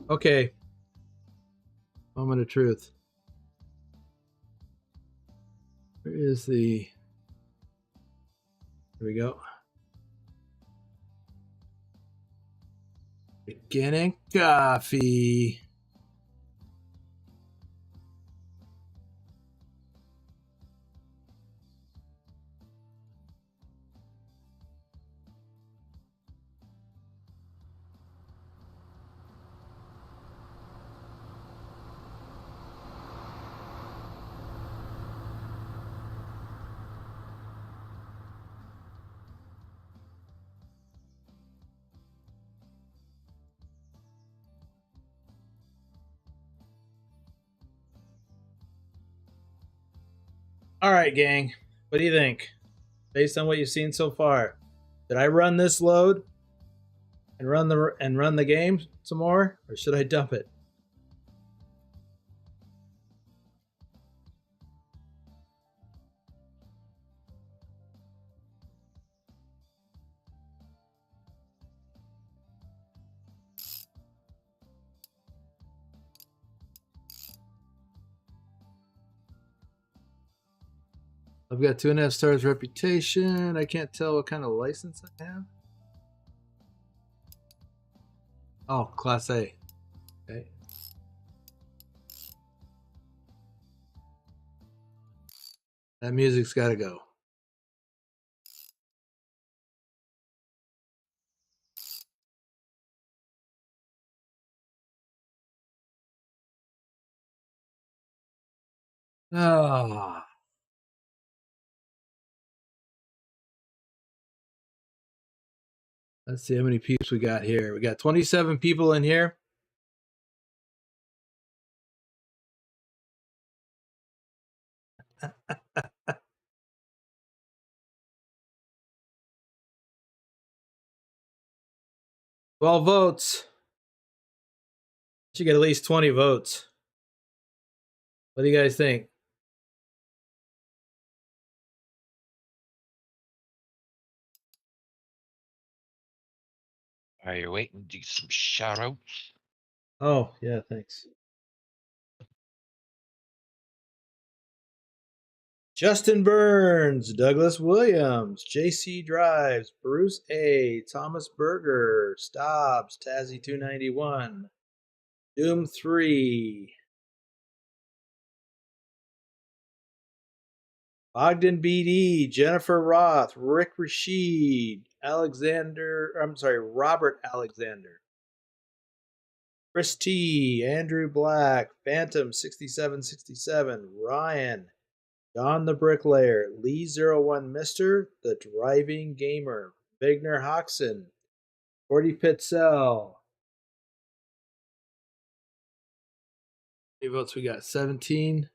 Okay. Moment of truth. Where is the... Here we go. Beginning coffee. All right, gang. What do you think? Based on what you've seen so far, did I run this load and run the game some more, or should I dump it? I've got 2.5 stars reputation. I can't tell what kind of license I have. Oh, Class A. Okay. That music's got to go. Ah. Let's see how many peeps we got here. We got 27 people in here. Well, votes. Should get at least 20 votes. What do you guys think? Are you waiting to do some shout outs? Oh, yeah, thanks. Justin Burns, Douglas Williams, JC Drives, Bruce A, Thomas Berger, Stobbs, Tazzy 291, Doom 3, Ogden BD, Jennifer Roth, Rick Rashid, Robert Alexander, Chris T, Andrew Black, Phantom 6767, Ryan, Don the Bricklayer, Lee01 Mister, The Driving Gamer, Vigner Hoxson, 40 Pitzel. How many votes we got? 17.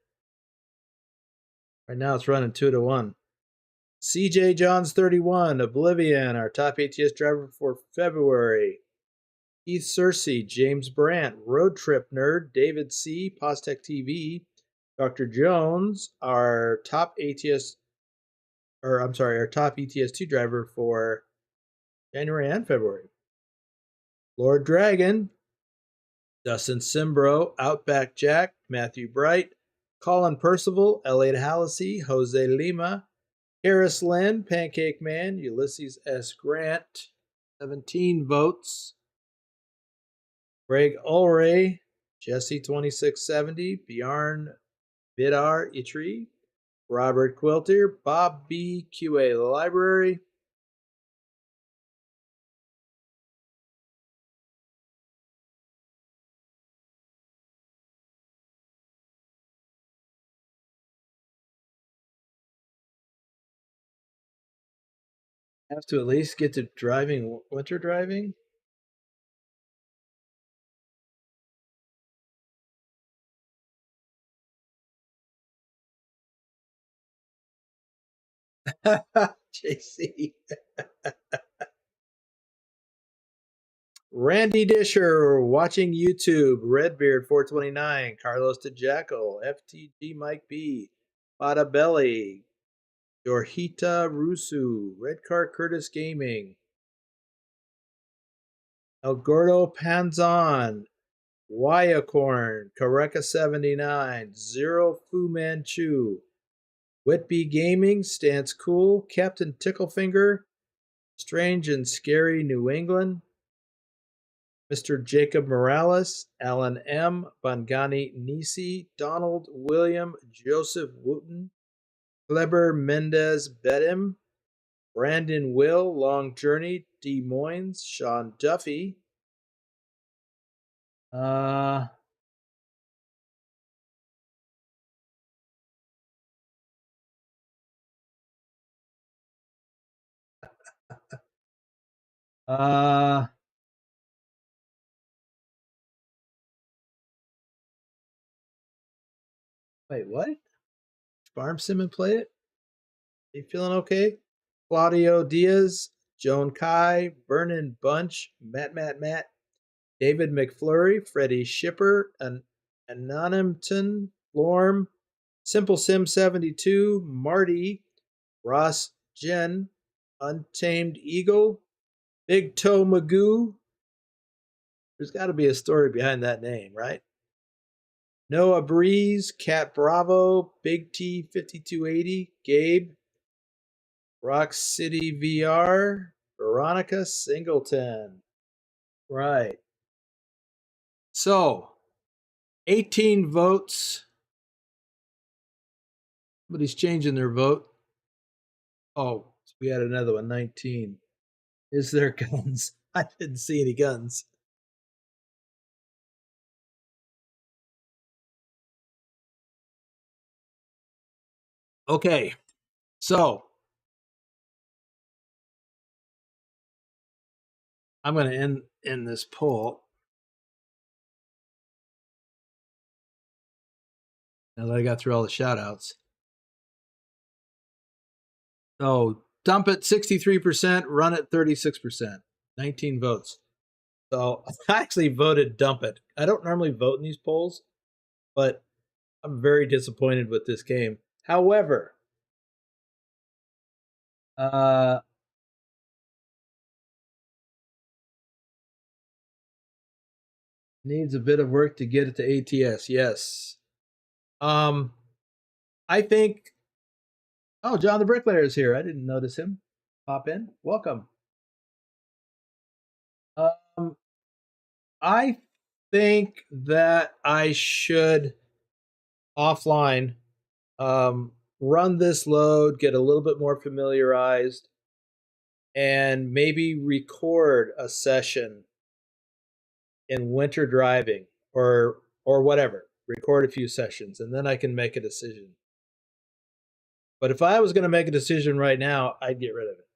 Right now it's running 2-1. CJ Johns 31, Oblivion, our top ATS driver for February. Keith Searcy, James Brandt, Road Trip Nerd, David C, Postech TV, Dr. Jones, our top ETS2 driver for January and February. Lord Dragon, Dustin Simbro, Outback Jack, Matthew Bright, Colin Percival, Elliot Hallisey, Jose Lima, Harris Lynn, Pancake Man, Ulysses S. Grant, 17 votes. Greg Ulray, Jesse 2670, Bjarn Vidar Itri, Robert Quilter, Bob B. QA the Library. Have to at least get to driving, winter driving. JC. Randy Disher watching YouTube. Redbeard 429. Carlos DeJackal. FTG Mike B. Bada Belly. Yorhita Rusu. Red Car Curtis Gaming. El Gordo Panzon. Wyacorn. Kareka 79. Zero Fu Manchu. Whitby Gaming. Stance Cool. Captain Ticklefinger. Strange and Scary New England. Mr. Jacob Morales, Alan M., Bangani Nisi, Donald William, Joseph Wooten, Kleber Mendez Bedim, Brandon Will, Long Journey, D. Moines, Sean Duffy. Wait, what? Farm Sim and play it? Are you feeling okay? Claudio Diaz, Joan Kai, Vernon Bunch, Matt, David McFlurry, Freddie Shipper, Anonymton, Lorm, Simple Sim 72, Marty, Ross Jen, Untamed Eagle, Big Toe Magoo. There's got to be a story behind that name, right? Noah Breeze, Cat Bravo, Big T 5280, Gabe, Rock City VR, Veronica Singleton. Right. So, 18 votes. Somebody's changing their vote. Oh, we had another one, 19. Is there guns? I didn't see any guns. Okay, so I'm going to end this poll. Now that I got through all the shout outs. So dump it 63%, run it 36%, 19 votes. So I actually voted dump it. I don't normally vote in these polls, but I'm very disappointed with this game. However, needs a bit of work to get it to ATS. Yes. I think. Oh, John the Bricklayer is here. I didn't notice him. Pop in. Welcome. I think that I should offline run this load, get a little bit more familiarized, and maybe record a session in winter driving or whatever. Record a few sessions, and then I can make a decision. But if I was going to make a decision right now, I'd get rid of it,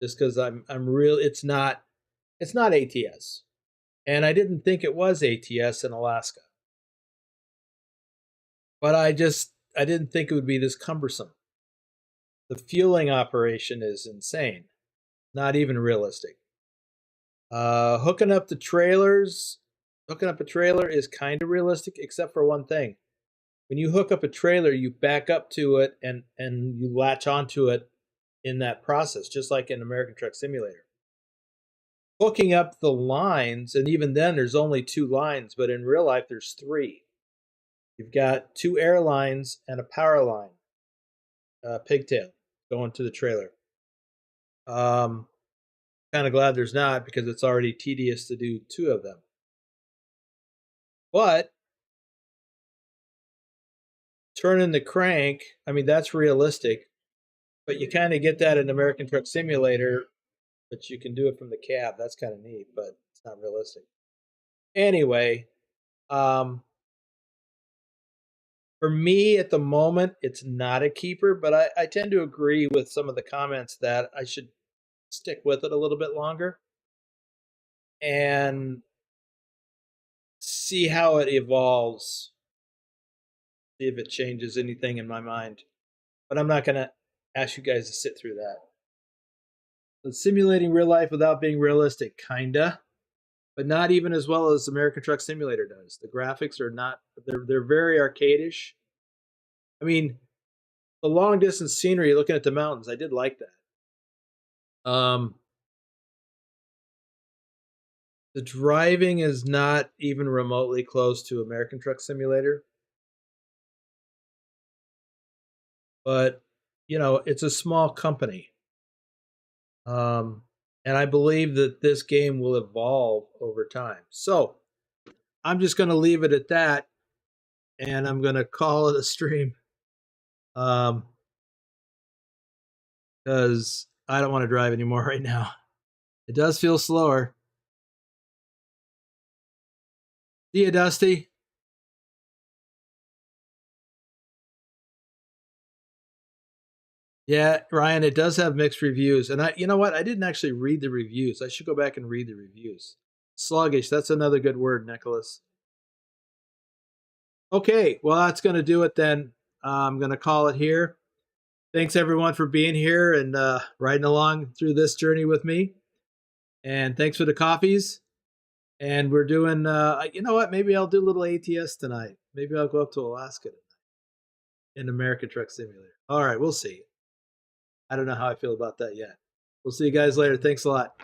just because I'm real. It's not ATS, and I didn't think it was ATS in Alaska, but I didn't think it would be this cumbersome. The fueling operation is insane, not even realistic. Hooking up a trailer is kind of realistic, except for one thing. When you hook up a trailer, you back up to it and you latch onto it in that process, just like in American Truck Simulator. hooking up the lines, and even then there's only 2 lines, but in real life there's 3. You've got 2 air lines and a power line, pigtail, going to the trailer. Kind of glad there's not, because it's already tedious to do 2 of them. But turning the crank, I mean, that's realistic, but you kind of get that in American Truck Simulator, but you can do it from the cab. That's kind of neat, but it's not realistic. Anyway, for me at the moment, it's not a keeper, but I tend to agree with some of the comments that I should stick with it a little bit longer and see how it evolves, see if it changes anything in my mind. But I'm not going to ask you guys to sit through that. So simulating real life without being realistic, kinda, but not even as well as American Truck Simulator does. The graphics are not, they're very arcadish. I mean, the long distance scenery looking at the mountains, I did like that. The driving is not even remotely close to American Truck Simulator. But, you know, it's a small company. And I believe that this game will evolve over time. So I'm just going to leave it at that, and I'm going to call it a stream. Because I don't want to drive anymore right now. It does feel slower. See you, Dusty. Yeah, Ryan, it does have mixed reviews. And you know what? I didn't actually read the reviews. I should go back and read the reviews. Sluggish, that's another good word, Nicholas. Okay, well, that's going to do it then. I'm going to call it here. Thanks, everyone, for being here and riding along through this journey with me. And thanks for the coffees. And we're doing, you know what? Maybe I'll do a little ATS tonight. Maybe I'll go up to Alaska tonight in American Truck Simulator. All right, we'll see. I don't know how I feel about that yet. We'll see you guys later. Thanks a lot.